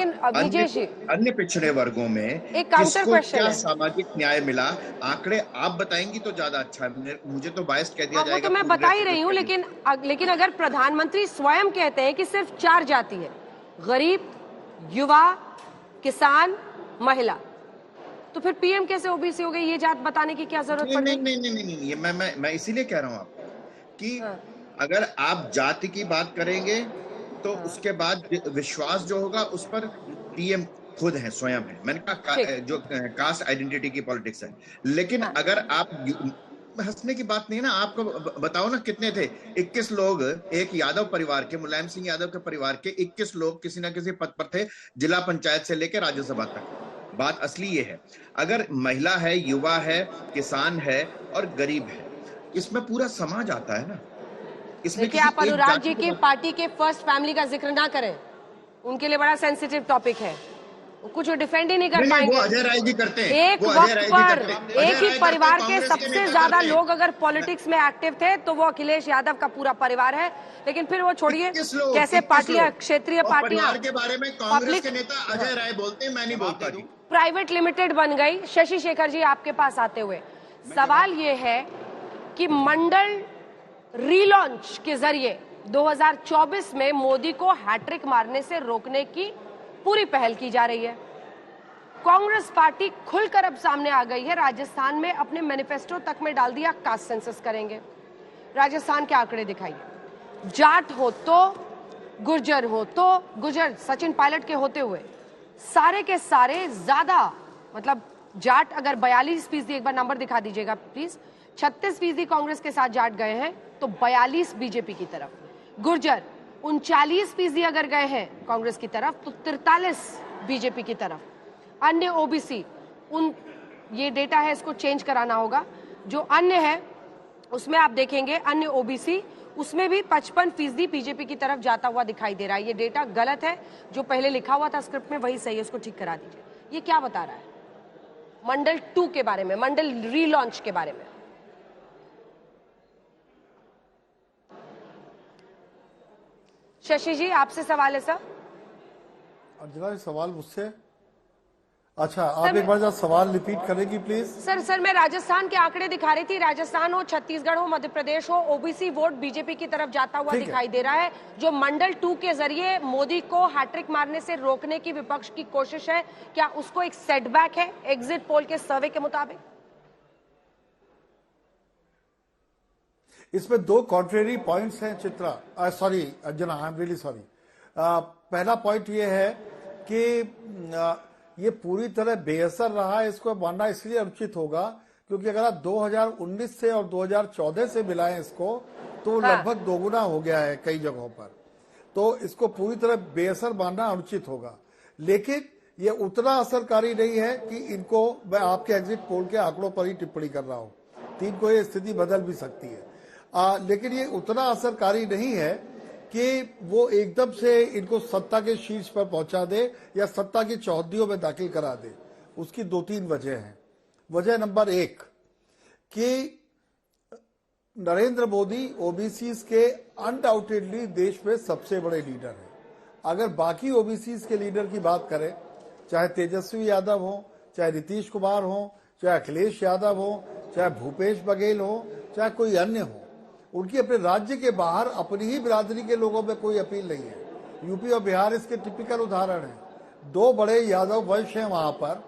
अन्य पिछड़े वर्गों में किसको क्या सामाजिक न्याय मिला? आंकड़े आप बताएंगी तो ज्यादा अच्छा है, मुझे तो बायस कह दिया जाएगा। तो मैं बता ही रही हूँ, लेकिन अगर प्रधानमंत्री स्वयं कहते हैं कि सिर्फ 4 जाति है, गरीब, युवा, किसान, महिला, तो फिर पीएम कैसे ओबीसी हो गई? ये जात बताने की क्या जरूरत पड़ी? नहीं, ये मैं इसीलिए कह रहा हूँ आपको कि अगर आप जाति की बात करेंगे तो उसके बाद विश्वास जो होगा उस पर पीएम खुद है, स्वयं है। मैंने कहा जो कास्ट आइडेंटिटी की पॉलिटिक्स है, लेकिन अगर आप, हंसने की बात नहीं है ना, आपको बताओ ना कितने थे? 21 लोग एक यादव परिवार के, मुलायम सिंह यादव के परिवार के 21 लोग किसी ना किसी पद पर थे, जिला पंचायत से लेकर राज्यसभा तक। बात असली ये है, अगर महिला है, युवा है, किसान है और गरीब है, इसमें पूरा समाज आता है ना। देखिए, आप अनुराग जी की पार्टी के फर्स्ट फैमिली का जिक्र ना करें, उनके लिए बड़ा सेंसिटिव टॉपिक है, कुछ डिफेंड ही नहीं कर पाएंगे। वो अजय राय जी करते हैं। एक वक्त पर एक ही परिवार के सबसे ज्यादा लोग अगर पॉलिटिक्स में एक्टिव थे तो वो अखिलेश यादव का पूरा परिवार है। लेकिन फिर वो छोड़िए, कैसे पार्टियां, क्षेत्रीय पार्टियां के बारे में कांग्रेस के नेता अजय राय बोलते हैं, मैं नहीं बोलता। प्राइवेट लिमिटेड बन गई। शशि शेखर जी, आपके पास आते हुए सवाल ये है कि मंडल रीलॉन्च के जरिए 2024 में मोदी को हैट्रिक मारने से रोकने की पूरी पहल की जा रही है। कांग्रेस पार्टी खुलकर अब सामने आ गई है। राजस्थान में अपने मैनिफेस्टो तक में डाल दिया कास्ट सेंसस करेंगे। राजस्थान के आंकड़े दिखाइए, जाट हो तो गुर्जर हो तो गुर्जर, सचिन पायलट के होते हुए सारे के सारे ज्यादा, मतलब जाट अगर 42%, एक बार नंबर दिखा दीजिएगा प्लीज, 36% कांग्रेस के साथ जाट गए हैं तो 42 बीजेपी की तरफ। गुर्जर 39% अगर गए हैं कांग्रेस की तरफ तो 43 बीजेपी की तरफ। अन्य ओबीसी, उन ये डेटा है, इसको चेंज कराना होगा। जो अन्य है उसमें आप देखेंगे अन्य ओबीसी, उसमें भी 55% बीजेपी की तरफ जाता हुआ दिखाई दे रहा है। ये डेटा गलत है, जो पहले लिखा हुआ था स्क्रिप्ट में वही सही है, उसको ठीक करा दीजिए। ये क्या बता रहा है मंडल 2 के बारे में, मंडल रीलॉन्च के बारे में? शशि जी आपसे सवाल है सर। अर्चना, सवाल मुझसे? अच्छा, आप एक बार जरा सवाल रिपीट करेंगी प्लीज? सर मैं राजस्थान के आंकड़े दिखा रही थी। राजस्थान हो, छत्तीसगढ़ हो, मध्य प्रदेश हो, ओबीसी वोट बीजेपी की तरफ जाता हुआ दिखाई दे रहा है। जो मंडल 2 के जरिए मोदी को हैट्रिक मारने से रोकने की विपक्ष की कोशिश है, क्या उसको एक सेटबैक है एग्जिट पोल के सर्वे के मुताबिक? इसमें 2 कॉन्ट्रेरी पॉइंट्स हैं Chitra, sorry Anjana, I am really sorry. पहला पॉइंट ये है कि ये पूरी तरह बेअसर रहा है, इसको मानना इसलिए अनुचित होगा क्योंकि अगर आप 2019 से और 2014 से मिलाएं इसको तो लगभग दोगुना हो गया है कई जगहों पर, तो इसको पूरी तरह बेअसर मानना अनुचित होगा। लेकिन ये उतना असरकारी नहीं है कि इनको, मैं आपके एग्जिट पोल के आंकड़ों पर ही टिप्पणी कर रहा हूं, 3 को ये स्थिति बदल भी सकती है, लेकिन ये उतना असरकारी नहीं है कि वो एकदम से इनको सत्ता के शीर्ष पर पहुंचा दे या सत्ता की चौहद्दियों में दाखिल करा दे। उसकी 2-3 वजह हैं। वजह नंबर 1 कि नरेंद्र मोदी ओबीसी के अनडाउटेडली देश में सबसे बड़े लीडर हैं। अगर बाकी ओबीसी के लीडर की बात करें, चाहे तेजस्वी यादव हो, चाहे नीतीश कुमार हो, चाहे अखिलेश यादव हो, चाहे भूपेश बघेल हो, चाहे कोई अन्य हो, उनकी अपने राज्य के बाहर अपनी ही बिरादरी के लोगों में कोई अपील नहीं है। यूपी और बिहार इसके टिपिकल उदाहरण हैं। 2 बड़े यादव वंश हैं वहां पर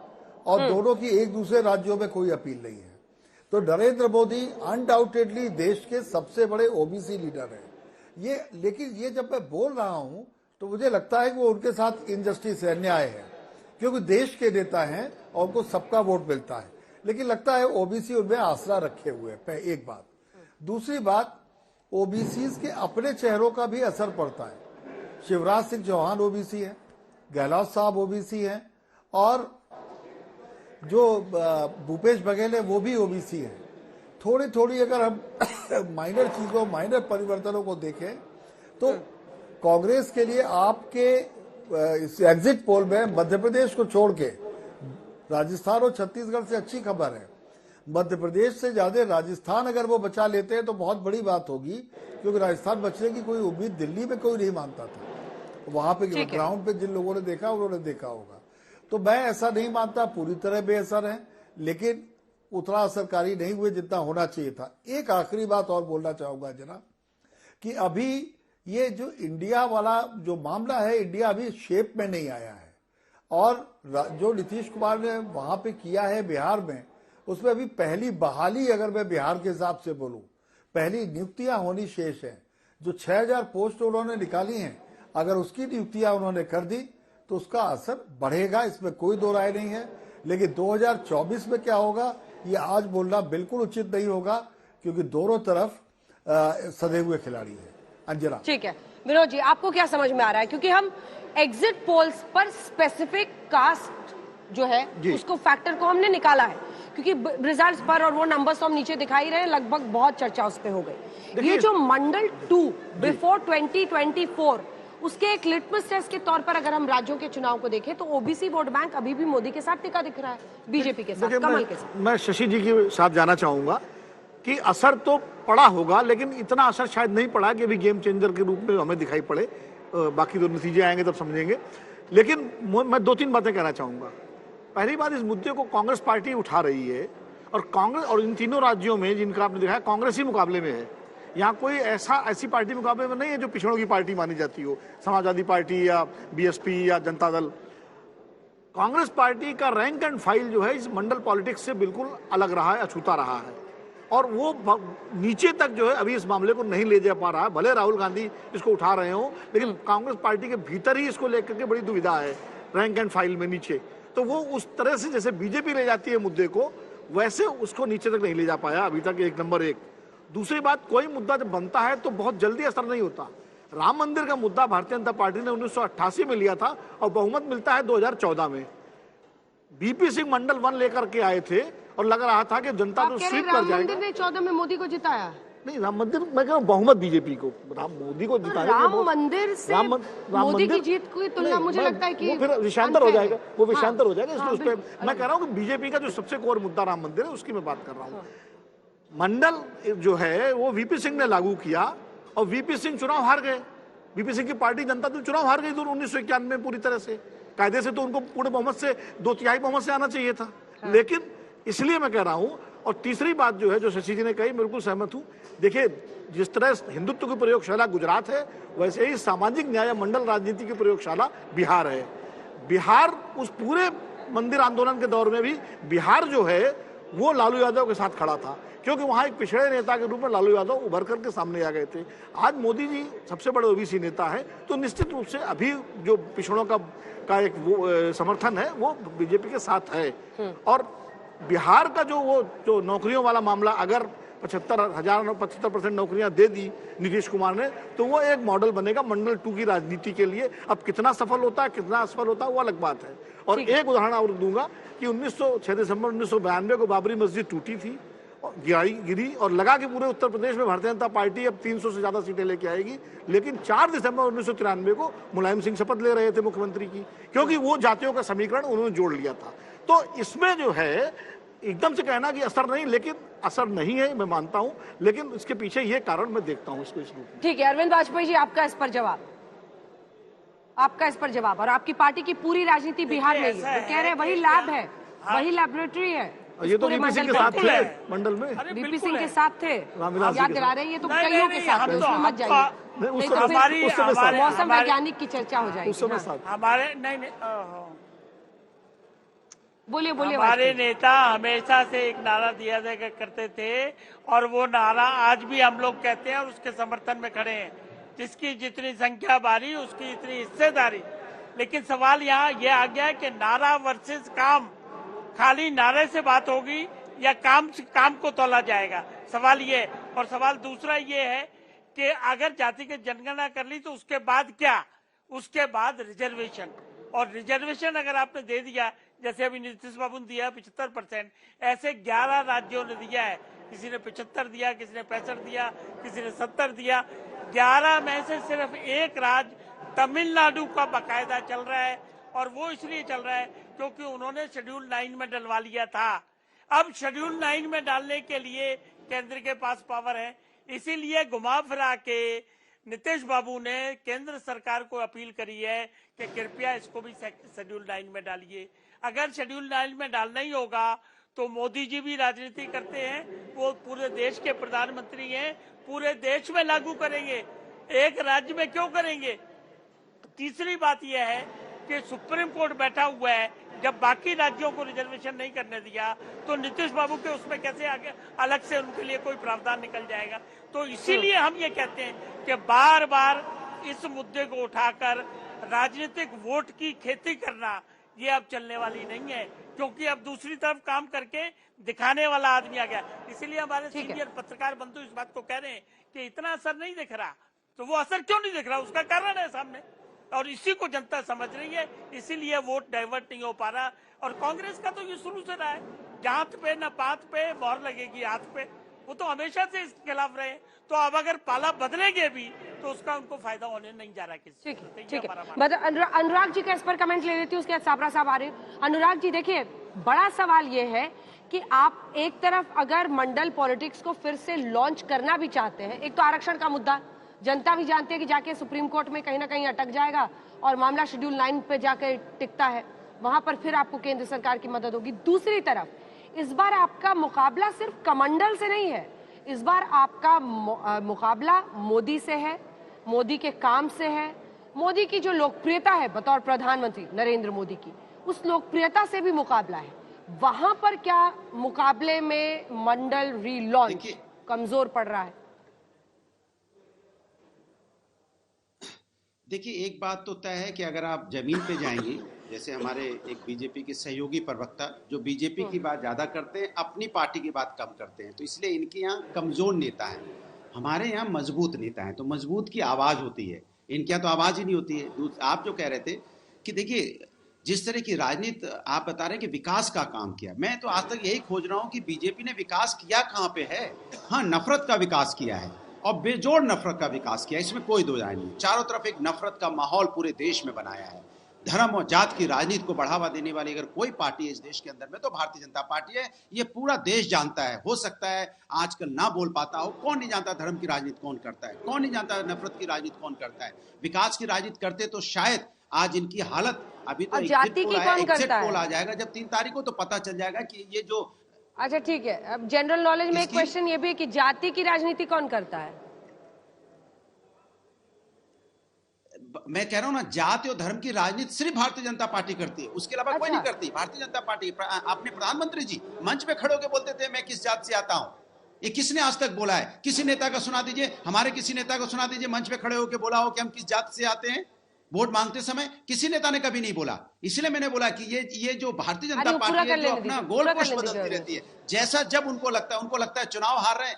और दोनों की एक दूसरे राज्यों में कोई अपील नहीं है। तो नरेंद्र मोदी अनडाउटेडली देश के सबसे बड़े ओबीसी लीडर हैं। ये, लेकिन ये जब मैं बोल रहा हूं तो मुझे लगता है कि वो उनके साथ इनजस्टिस है, अन्याय है, क्योंकि देश के नेता हैं और उनको सबका वोट मिलता है, लेकिन लगता है ओबीसी उनमें आसरा रखे हुए है। एक बात। दूसरी बात, ओबीसी के अपने चेहरों का भी असर पड़ता है। शिवराज सिंह चौहान ओबीसी है, गहलोत साहब ओबीसी हैं और जो भूपेश बघेल है वो भी ओबीसी है। थोड़ी थोड़ी अगर हम माइनर चीजों, माइनर परिवर्तनों को देखें तो कांग्रेस के लिए आपके इस एग्जिट पोल में मध्य प्रदेश को छोड़ के राजस्थान और छत्तीसगढ़ से अच्छी खबर है। मध्य प्रदेश से ज्यादा राजस्थान अगर वो बचा लेते हैं तो बहुत बड़ी बात होगी, क्योंकि राजस्थान बचने की कोई उम्मीद दिल्ली में कोई नहीं मानता था। वहां पे ग्राउंड पे जिन लोगों ने देखा उन्होंने देखा होगा। तो मैं ऐसा नहीं मानता पूरी तरह बेअसर है, लेकिन उतना असरकारी नहीं हुए जितना होना चाहिए था। एक आखिरी बात और बोलना चाहूंगा जना, कि अभी ये जो इंडिया वाला जो मामला है, इंडिया अभी शेप में नहीं आया है, और जो नीतीश कुमार ने वहां पे किया है बिहार में, उसमें अभी पहली बहाली, अगर मैं बिहार के हिसाब से बोलूं, पहली नियुक्तियां होनी शेष है। जो 6000 पोस्ट उन्होंने निकाली हैं, अगर उसकी नियुक्तियां उन्होंने कर दी तो उसका असर बढ़ेगा, इसमें कोई दो राय नहीं है। लेकिन 2024 में क्या होगा ये आज बोलना बिल्कुल उचित नहीं होगा, क्योंकि दोनों तरफ सधे हुए खिलाड़ी हैं। अंजना। ठीक है विनोद जी, आपको क्या समझ में आ रहा है? क्योंकि हम एग्जिट पोल्स पर स्पेसिफिक कास्ट जो है उसको फैक्टर को हमने निकाला है, क्योंकि रिजल्ट्स पर और वो नंबर्स तो हम नीचे दिखाई रहे हैं, लगभग बहुत चर्चा उस पे हो गई। ये जो मंडल 2 बिफोर 2024, उसके एक लिटमस टेस्ट के तौर पर अगर हम राज्यों के चुनाव को देखें तो ओबीसी वोट बैंक अभी भी मोदी के साथ टिका दिख रहा है, बीजेपी के साथ, कमल के साथ। मैं शशि जी के साथ जाना चाहूंगा कि असर तो पड़ा होगा, लेकिन इतना असर शायद नहीं पड़ा कि अभी गेम चेंजर के रूप में हमें दिखाई पड़े। बाकी तो नतीजे आएंगे तब समझेंगे। लेकिन मैं 2-3 बातें कहना चाहूंगा। पहली बात, इस मुद्दे को कांग्रेस पार्टी उठा रही है, और कांग्रेस, और इन तीनों राज्यों में जिनका आपने दिखाया, कांग्रेस ही मुकाबले में है। यहाँ कोई ऐसी पार्टी मुकाबले में नहीं है जो पिछड़ों की पार्टी मानी जाती हो, समाजवादी पार्टी या बीएसपी या जनता दल। कांग्रेस पार्टी का रैंक एंड फाइल जो है इस मंडल पॉलिटिक्स से बिल्कुल अलग रहा है, अछूता रहा है, और वो नीचे तक जो है अभी इस मामले को नहीं ले जा पा रहा है। भले राहुल गांधी इसको उठा रहे हो, लेकिन कांग्रेस पार्टी के भीतर ही इसको लेकर के बड़ी दुविधा है रैंक एंड फाइल में नीचे। तो वो उस तरह से जैसे बीजेपी ले जाती है मुद्दे को, वैसे उसको नीचे तक नहीं ले जा पाया अभी तक। एक नंबर एक। दूसरी बात, कोई मुद्दा जब बनता है तो बहुत जल्दी असर नहीं होता। राम मंदिर का मुद्दा भारतीय जनता पार्टी ने 1988 में लिया था और बहुमत मिलता है 2014 में। बीपी सिंह मंडल 1 लेकर के आए थे और लग रहा था कि जनता तो स्वीप कर जाएगा। राम मंदिर ने 14 में मोदी को जिताया। नहीं, राम मंदिर मैं कह रहा हूँ बहुमत बीजेपी को, राम मोदी को जिताया। राम मंदिर से मोदी की जीत की तुलना मुझे लगता है कि वो फिर विषयांतर हो जाएगा, वो विषयांतर हो जाएगा। इसलिए उस पर मैं कह रहा हूँ कि बीजेपी का जो सबसे कोर मुद्दा राम मंदिर है, उसकी मैं बात कर रहा हूँ। मंडल जो है वो वीपी सिंह ने लागू किया और वीपी सिंह चुनाव हार गए। वीपी सिंह की पार्टी जनता दल चुनाव हार गई 1991 में पूरी तरह से। कायदे से तो उनको पूरे बहुमत से 2/3 बहुमत से आना चाहिए था, लेकिन इसलिए मैं कह रहा हूं। और तीसरी बात जो है, जो शशि जी ने कही, बिल्कुल सहमत हूं। देखिए, जिस तरह हिंदुत्व की प्रयोगशाला गुजरात है, वैसे ही सामाजिक न्याय मंडल राजनीति की प्रयोगशाला बिहार है। बिहार उस पूरे मंदिर आंदोलन के दौर में भी बिहार जो है वो लालू यादव के साथ खड़ा था, क्योंकि वहां एक पिछड़े नेता के रूप में लालू यादव उभर करके सामने आ गए थे। आज मोदी जी सबसे बड़े ओबीसी नेता है, तो निश्चित रूप से अभी जो पिछड़ों का एक वो समर्थन है वो बीजेपी के साथ है। और बिहार का जो नौकरियों वाला मामला, अगर 75% नौकरियां दे दी नीतीश कुमार ने, तो वो एक मॉडल बनेगा मंडल 2 की राजनीति के लिए। अब कितना सफल होता है, कितना असफल होता है, वो अलग बात है। और एक उदाहरण और दूंगा कि 6 दिसंबर 1992 को बाबरी मस्जिद टूटी थी, गिरी, और लगा कि पूरे उत्तर प्रदेश में भारतीय जनता पार्टी अब 300 से ज्यादा सीटें लेके आएगी। लेकिन 4 दिसंबर 1993 को मुलायम सिंह शपथ ले रहे थे मुख्यमंत्री की, क्योंकि वो जातियों का समीकरण उन्होंने जोड़ लिया था। तो इसमें जो है एकदम से कहना कि असर नहीं, लेकिन असर नहीं है मैं मानता हूं, लेकिन इसके पीछे ये कारण मैं देखता हूं इसको इस रूप में। ठीक है अरविंद वाजपेयी जी, आपका इस पर जवाब, और आपकी पार्टी की पूरी राजनीति बिहार में ही है, कह रहे हैं वही लैब है, वही लैबोरेटरी है। ये तो वीपी सिंह के साथ थे मंडल में, वीपी सिंह के साथ थे, याद दिला रहे हैं। ये तो कईयों के साथ है, उसमें मत जाइए, मौसम वैज्ञानिक की चर्चा हो जाएगी। हमारे बोलिए हमारे नेता हमेशा से एक नारा दिया जाएगा करते थे, और वो नारा आज भी हम लोग कहते हैं और उसके समर्थन में खड़े हैं। जिसकी जितनी संख्या बारी उसकी इतनी हिस्सेदारी। लेकिन सवाल यहाँ ये आ गया है कि नारा वर्सेस काम, खाली नारे से बात होगी या काम को तोला जाएगा, सवाल ये। और सवाल दूसरा ये है कि अगर जातिगत जनगणना कर ली तो उसके बाद क्या? उसके बाद रिजर्वेशन, और रिजर्वेशन अगर आपने दे दिया, जैसे अभी नीतीश बाबू ने दिया 75%, ऐसे 11 राज्यों ने दिया है। किसी ने 75 दिया, किसी ने 65 दिया, किसी ने 70 दिया। 11 में से सिर्फ एक राज्य तमिलनाडु का बकायदा चल रहा है, और वो इसलिए चल रहा है क्योंकि उन्होंने शेड्यूल 9 में डलवा लिया था। अब शेड्यूल 9 में डालने के लिए केंद्र के पास पावर है, इसीलिए घुमा फिरा के नीतीश बाबू ने केंद्र सरकार को अपील करी है कि कृपया इसको भी शेड्यूल 9 में डालिए। अगर शेड्यूल 9 में डालना ही होगा तो मोदी जी भी राजनीति करते हैं, वो पूरे देश के प्रधानमंत्री हैं, पूरे देश में लागू करेंगे, एक राज्य में क्यों करेंगे? तीसरी बात यह है कि सुप्रीम कोर्ट बैठा हुआ है, जब बाकी राज्यों को रिजर्वेशन नहीं करने दिया तो नीतीश बाबू के उसमें कैसे आगे अलग से उनके लिए कोई प्रावधान निकल जाएगा? तो इसीलिए हम ये कहते हैं कि बार बार इस मुद्दे को उठाकर राजनीतिक वोट की खेती करना ये अब चलने वाली नहीं है, क्योंकि अब दूसरी तरफ काम करके दिखाने वाला आदमी आ गया। इसीलिए हमारे सीनियर पत्रकार बंधु इस बात को कह रहे हैं कि इतना असर नहीं दिख रहा। तो वो असर क्यों नहीं दिख रहा, उसका कारण है सामने, और इसी को जनता समझ रही है, इसीलिए वोट डाइवर्ट नहीं हो पा रहा। और कांग्रेस का तो ये शुरू से रहा है, जात पे न पात पे मोहर लगेगी हाथ पे, वो तो हमेशा से इसके खिलाफ रहे। तो अब अगर पाला बदलेंगे भी तो उसका उनको फायदा होने नहीं जा रहा किसी। ठीक है, अनुराग जी का इस पर कमेंट ले लेती हूँ, उसके बाद साबरा साहब आ रहे हैं। अनुराग जी देखिए, बड़ा सवाल ये है कि आप एक तरफ अगर मंडल पॉलिटिक्स को फिर से लॉन्च करना भी चाहते हैं, एक तो आरक्षण का मुद्दा जनता भी जानती है कि जाके सुप्रीम कोर्ट में कहीं ना कहीं अटक जाएगा और मामला शेड्यूल 9 पे जाकर टिकता है, वहां पर फिर आपको केंद्र सरकार की मदद होगी। दूसरी तरफ इस बार आपका मुकाबला सिर्फ कमंडल से नहीं है, इस बार आपका मुकाबला मोदी से है, मोदी के काम से है, मोदी की जो लोकप्रियता है बतौर प्रधानमंत्री नरेंद्र मोदी की, उस लोकप्रियता से भी मुकाबला है। वहां पर क्या मुकाबले में मंडल रीलॉन्च कमजोर पड़ रहा है? देखिए, एक बात तो तय है कि अगर आप जमीन पे जाएंगे, जैसे हमारे एक बीजेपी के सहयोगी प्रवक्ता जो बीजेपी की बात ज्यादा करते हैं, अपनी पार्टी की बात कम करते हैं, तो इसलिए इनके यहाँ कमजोर नेता हैं। हमारे यहाँ मजबूत नेता हैं, तो मजबूत की आवाज होती है, इनके यहाँ तो आवाज ही नहीं होती है। आप जो कह रहे थे कि देखिए जिस तरह की राजनीति आप बता रहे हैं कि विकास का काम किया, मैं तो आज तक यही खोज रहा हूं कि बीजेपी ने विकास किया कहां पे है। हाँ, नफरत का विकास किया है और बेजोड़ नफरत का विकास किया, इसमें कोई दो राय नहीं। चारों तरफ एक नफरत का माहौल पूरे देश में बनाया है। धर्म और जात की राजनीति को बढ़ावा देने वाली अगर कोई पार्टी है इस देश के अंदर में तो भारतीय जनता पार्टी है। ये पूरा देश जानता है। हो सकता है आजकल ना बोल पाता हो, कौन नहीं जानता धर्म की राजनीति कौन करता है, कौन नहीं जानता नफरत की राजनीति कौन करता है। विकास की राजनीति करते तो शायद आज इनकी हालत, अभी तो जाति की कौन करता है? पोल आ जाएगा जब 3 तारीख को, तो पता चल जाएगा कि ये जो। अच्छा ठीक है, अब जनरल नॉलेज में एक क्वेश्चन ये भी है कि जाति की राजनीति कौन करता है? मैं कह रहा हूं ना, जाति और धर्म की राजनीति सिर्फ भारतीय जनता पार्टी करती है, उसके अलावा कोई नहीं करती। भारतीय जनता पार्टी, अपने प्रधानमंत्री जी मंच पे खड़े होकर बोलते थे मैं किस जाति से आता हूं। ये किसने आज तक बोला है? किसी नेता का सुना दीजिए, हमारे किसी नेता को सुना दीजिए मंच पे खड़े होकर बोला हो कि हम किस जाति से आते हैं। वोट मांगते समय किसी नेता ने कभी नहीं बोला। इसलिए मैंने बोला कि ये जो भारतीय जनता पार्टी है जो अपना गोल पोस्ट बदलती रहती है, जैसा जब उनको लगता है चुनाव हार रहे हैं,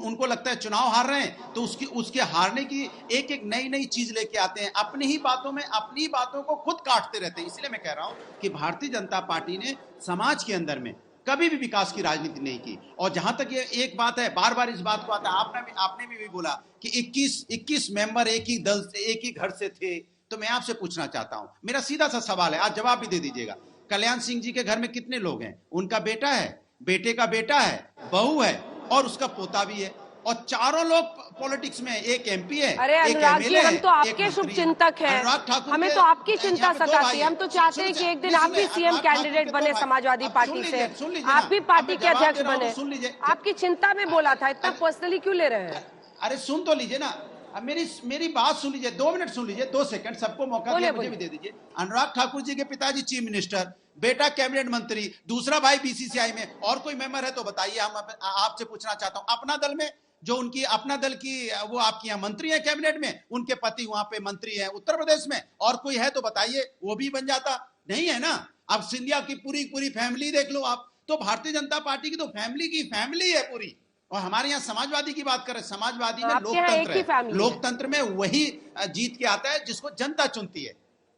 उनको लगता है चुनाव हार रहे हैं तो उसके हारने की एक नई चीज लेके आते हैं। अपनी ही बातों में अपनी बातों को खुद काटते रहते हैं। इसलिए मैं कह रहा हूं कि भारतीय जनता पार्टी ने समाज के अंदर में कभी भी विकास की राजनीति नहीं की। और जहां तक ये एक बात है, बार बार इस बात को आता है, आपने भी बोला कि 21 मेंबर एक ही दल से एक ही घर से थे। तो मैं आपसे पूछना चाहता हूं, मेरा सीधा सा सवाल है, आज जवाब भी दे दीजिएगा। कल्याण सिंह जी के घर में कितने लोग हैं? उनका बेटा है, बेटे का बेटा है, बहू है और उसका पोता भी है, और चारों लोग पॉलिटिक्स में, एक एमपी है, अरे एक अनुराग जी, एमएलए हम है, तो आपके शुभ चिंतक हैं, हमें तो आपकी चिंता सताती है। हम तो चाहते हैं कि एक दिन आप भी सीएम कैंडिडेट बने समाजवादी पार्टी से, आप भी पार्टी के अध्यक्ष बने। आपकी चिंता में बोला था, इतना पर्सनली क्यों ले रहे हैं? अरे सुन तो लीजिए ना, अब मेरी बात सुन लीजिए, 2 मिनट सुन लीजिए, 2 सेकंड, सबको मौका दिया, मुझे भी दे दीजिए। अनुराग ठाकुर जी के पिताजी चीफ मिनिस्टर, बेटा कैबिनेट मंत्री, दूसरा भाई बीसीसीआई में, और कोई मेंबर है तो बताइए। हम आपसे पूछना चाहता हूं, अपना दल में जो उनकी अपना दल की वो आपकी यहाँ मंत्री है कैबिनेट में, उनके पति वहां पे मंत्री है उत्तर प्रदेश में, और कोई है तो बताइए, वो भी बन जाता। नहीं है ना। अब सिंधिया की पूरी फैमिली देख लो आप, तो भारतीय जनता पार्टी की तो फैमिली है पूरी। और हमारे यहाँ समाजवादी की बात करें, समाजवादी में लोकतंत्र है, लोकतंत्र में वही जीत के आता है जिसको जनता चुनती है,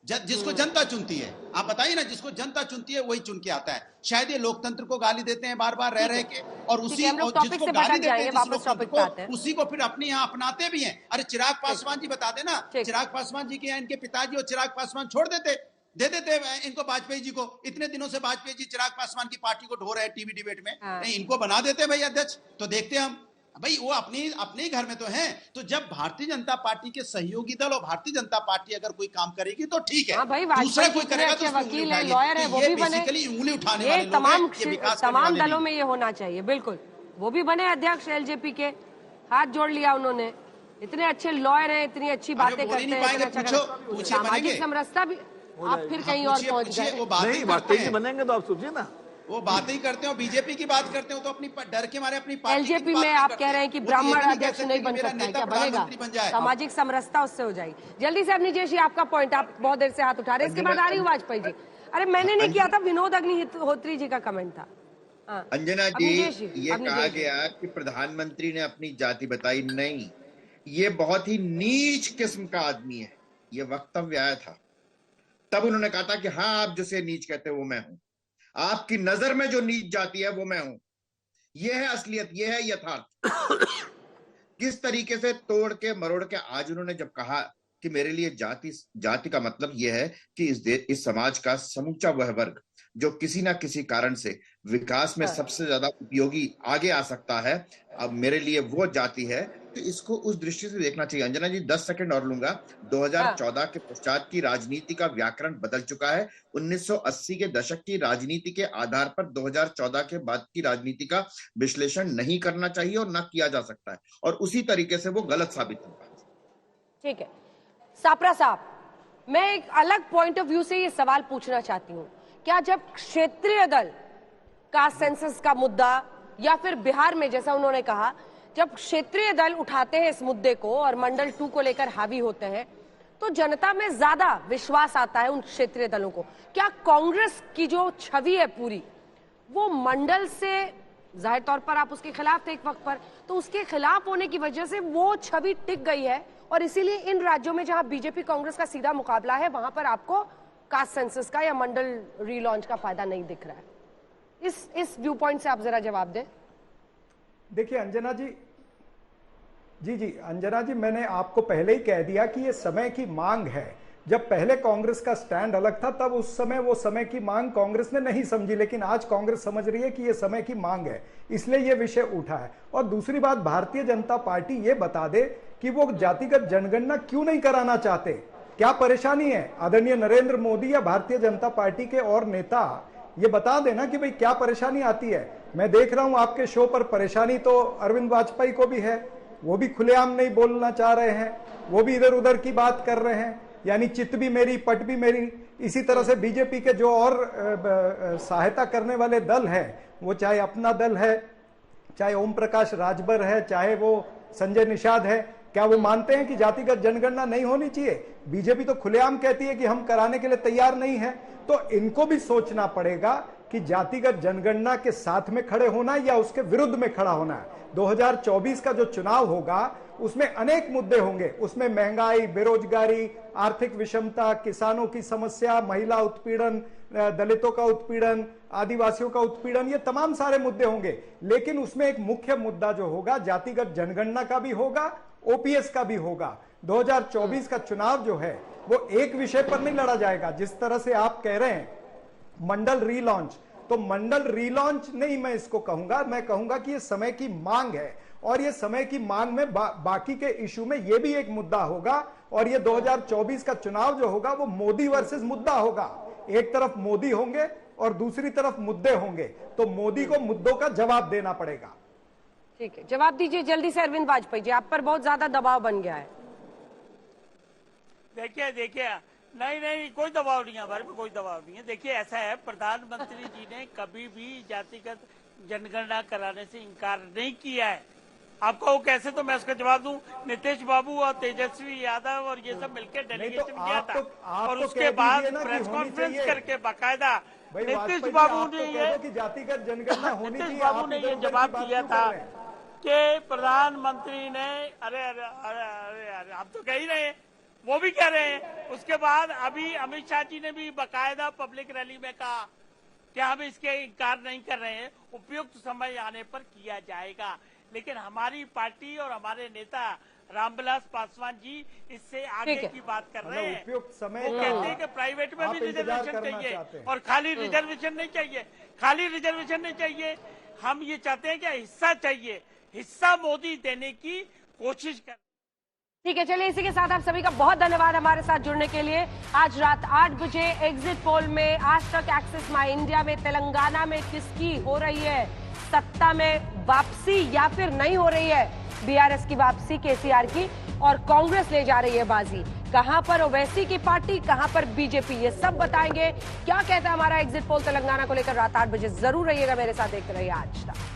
जिसको जनता चुनती है। आप बताइए ना, जिसको जनता चुनती है वही चुन के आता है। शायद ये लोकतंत्र को गाली देते हैं बार बार रह के, और जिसको गाली देते हैं उसी को फिर अपने यहाँ अपनाते भी हैं। अरे चिराग पासवान जी बता देना, चिराग पासवान जी के यहाँ इनके पिताजी और चिराग पासवान छोड़ दे देते इनको, वाजपेयी जी को। इतने दिनों से वाजपेयी जी चिराग पासवान की पार्टी को ढो रहे हैं टीवी डिबेट में, नहीं इनको बना देते भाई अध्यक्ष, तो देखते हम भाई। वो अपने ही घर में तो हैं। तो जब भारतीय जनता पार्टी के सहयोगी दल और भारतीय जनता पार्टी अगर कोई काम करेगी तो ठीक है, दूसरा कोई करेगा तो वकील है, लॉयर है, वो भी बने, उंगली उठाने वाले लोग हैं। तमाम दलों में ये होना चाहिए, बिल्कुल। वो भी बने अध्यक्ष एलजेपी के, हाथ जोड़ लिया उन्होंने। इतने अच्छे लॉयर हैं, इतनी अच्छी बातें करते हैं, सामाजिक समरसता भी। आप फिर कहीं और पहुंच गए। नहीं, वास्तविक बनेंगे तो आप सोचिए ना, वो बातें ही करते हो, बीजेपी की बात करते हो तो अपनी डर के मारे अपनी पार्टी एलजेपी में आप कह रहे हैं कि ब्राह्मण अध्यक्ष नहीं बन सकता है, क्या बनेगा? सामाजिक समरसता उससे हो जाएगी। जल्दी से निजेश जी, आपका पॉइंट, आप बहुत देर से हाथ उठा रहे हैं, इसके बाद आ रही हूँ वाजपेयी जी। अरे मैंने नहीं किया था, विनोद अग्निहोत्री जी का कमेंट था। अंजना जी, ये कहा गया कि प्रधानमंत्री ने अपनी जाति बताई, नहीं, ये बहुत ही नीच किस्म का आदमी है, ये वक्तव्य आया था। तब उन्होंने कहा था कि हाँ, आप जिसे नीच कहते हैं वो मैं हूं, आपकी नजर में जो नीच जाति है वो मैं हूं। यह है असलियत, यह है यथार्थ। किस तरीके से तोड़ के मरोड़ के आज उन्होंने जब कहा कि मेरे लिए जाति का मतलब यह है कि इस समाज का समूचा वह वर्ग जो किसी ना किसी कारण से विकास में सबसे ज्यादा उपयोगी आगे आ सकता है, अब मेरे लिए वो जाति है। तो इसको उस दृष्टि से देखना चाहिए। अंजना जी 10 सेकंड और लूंगा। 2014 के पश्चात की राजनीति का व्याकरण बदल चुका है। 1980 के दशक की राजनीति के आधार पर 2014 के बाद की राजनीति का विश्लेषण नहीं करना चाहिए और न किया जा सकता है, और उसी तरीके से वो गलत साबित होगा। ठीक है सापरा साहब, मैं एक अलग पॉइंट ऑफ व्यू से ये सवाल पूछना चाहती हूँ। क्या जब क्षेत्रीय दल का सेंसस का मुद्दा, या फिर बिहार में जैसा उन्होंने कहा, जब क्षेत्रीय दल उठाते हैं इस मुद्दे को और मंडल 2 को लेकर हावी होते हैं, तो जनता में ज्यादा विश्वास आता है उन क्षेत्रीय दलों को। क्या कांग्रेस की जो छवि है पूरी, वो मंडल से जाहिर तौर पर आप उसके खिलाफ थे एक वक्त पर, तो उसके खिलाफ होने की वजह से वो छवि टिक गई है और इसीलिए इन राज्यों में जहां बीजेपी कांग्रेस का सीधा मुकाबला है वहां पर आपको कास्ट सेंसस का या मंडल रीलॉन्च का फायदा नहीं दिख रहा है। इस व्यू पॉइंट से आप जरा जवाब दें। देखिए अंजना जी, जी अंजना जी, मैंने आपको पहले ही कह दिया कि ये समय की मांग है। जब पहले कांग्रेस का स्टैंड अलग था तब उस समय वो समय की मांग कांग्रेस ने नहीं समझी, लेकिन आज कांग्रेस समझ रही है कि ये समय की मांग है, इसलिए ये विषय उठा है। और दूसरी बात, भारतीय जनता पार्टी ये बता दे कि वो जातिगत जनगणना क्यों नहीं कराना चाहते, क्या परेशानी है। आदरणीय नरेंद्र मोदी या भारतीय जनता पार्टी के और नेता ये बता देना कि भाई क्या परेशानी आती है। मैं देख रहा हूं आपके शो पर परेशानी तो अरविंद वाजपेयी को भी है, वो भी खुलेआम नहीं बोलना चाह रहे हैं, वो भी इधर उधर की बात कर रहे हैं, यानी चित भी मेरी पट भी मेरी। इसी तरह से बीजेपी के जो और सहायता करने वाले दल हैं, वो चाहे अपना दल है, चाहे ओम प्रकाश राजभर है, चाहे वो संजय निषाद है, क्या वो मानते हैं कि जातिगत जनगणना नहीं होनी चाहिए? बीजेपी तो खुलेआम कहती है कि हम कराने के लिए तैयार नहीं है। तो इनको भी सोचना पड़ेगा कि जातिगत जनगणना के साथ में खड़े होना या उसके विरुद्ध में खड़ा होना है। 2024 का जो चुनाव होगा उसमें अनेक मुद्दे होंगे, उसमें महंगाई, बेरोजगारी, आर्थिक विषमता, किसानों की समस्या, महिला उत्पीड़न, दलितों का उत्पीड़न, आदिवासियों का उत्पीड़न, ये तमाम सारे मुद्दे होंगे। लेकिन उसमें एक मुख्य मुद्दा जो होगा जातिगत जनगणना का भी होगा, ओपीएस का भी होगा। 2024 का चुनाव जो है वो एक विषय पर नहीं लड़ा जाएगा। जिस तरह से आप कह रहे हैं मंडल रीलॉन्च, तो मंडल रीलॉन्च नहीं मैं इसको कहूंगा, मैं कहूंगा कि ये समय की मांग है और ये समय की मांग में बाकी के इशू में ये भी एक मुद्दा होगा। और ये 2024 का चुनाव जो होगा वो मोदी वर्सेस मुद्दा होगा। एक तरफ मोदी होंगे और दूसरी तरफ मुद्दे होंगे, तो मोदी को मुद्दों का जवाब देना पड़ेगा। ठीक है, जवाब दीजिए जल्दी से अरविंद वाजपेयी जी, आप पर बहुत ज्यादा दबाव बन गया है। देखिए नहीं कोई दबाव नहीं है, हमारे पे कोई दबाव नहीं है। देखिए ऐसा है, प्रधानमंत्री जी ने कभी भी जातिगत जनगणना कराने से इनकार नहीं किया है। आपको कैसे, तो मैं उसका जवाब दूं। नीतीश बाबू और तेजस्वी यादव और ये सब मिलकर डेलीगेशन किया था और उसके बाद प्रेस कॉन्फ्रेंस करके बाकायदा नीतीश बाबू ने ये जवाब दिया था कि प्रधानमंत्री ने अरे आप तो कह ही रहे हैं, वो भी कह रहे हैं। उसके बाद अभी अमित शाह जी ने भी बाकायदा पब्लिक रैली में कहा कि हम इसके इनकार नहीं कर रहे हैं, उपयुक्त समय आने पर किया जाएगा। लेकिन हमारी पार्टी और हमारे नेता रामविलास पासवान जी इससे आगे की बात कर रहे हैं। उपयुक्त समय वो कहते हैं कि प्राइवेट में भी रिजर्वेशन चाहिए और खाली रिजर्वेशन नहीं चाहिए, खाली रिजर्वेशन नहीं चाहिए। हम ये चाहते हैं कि हिस्सा चाहिए, हिस्सा मोदी देने की कोशिश कर। ठीक है, चलिए इसी के साथ आप सभी का बहुत धन्यवाद हमारे साथ जुड़ने के लिए। आज रात 8 बजे एग्जिट पोल में आज तक एक्सिस माई इंडिया में तेलंगाना में किसकी हो रही है सत्ता में वापसी या फिर नहीं हो रही है बीआरएस की वापसी केसीआर की, और कांग्रेस ले जा रही है बाजी। कहां पर ओवैसी की पार्टी, कहां पर बीजेपी, ये सब बताएंगे। क्या कहता है हमारा एग्जिट पोल तेलंगाना को लेकर रात 8 बजे। जरूर रहिएगा मेरे साथ, देखते रहिए आज तक।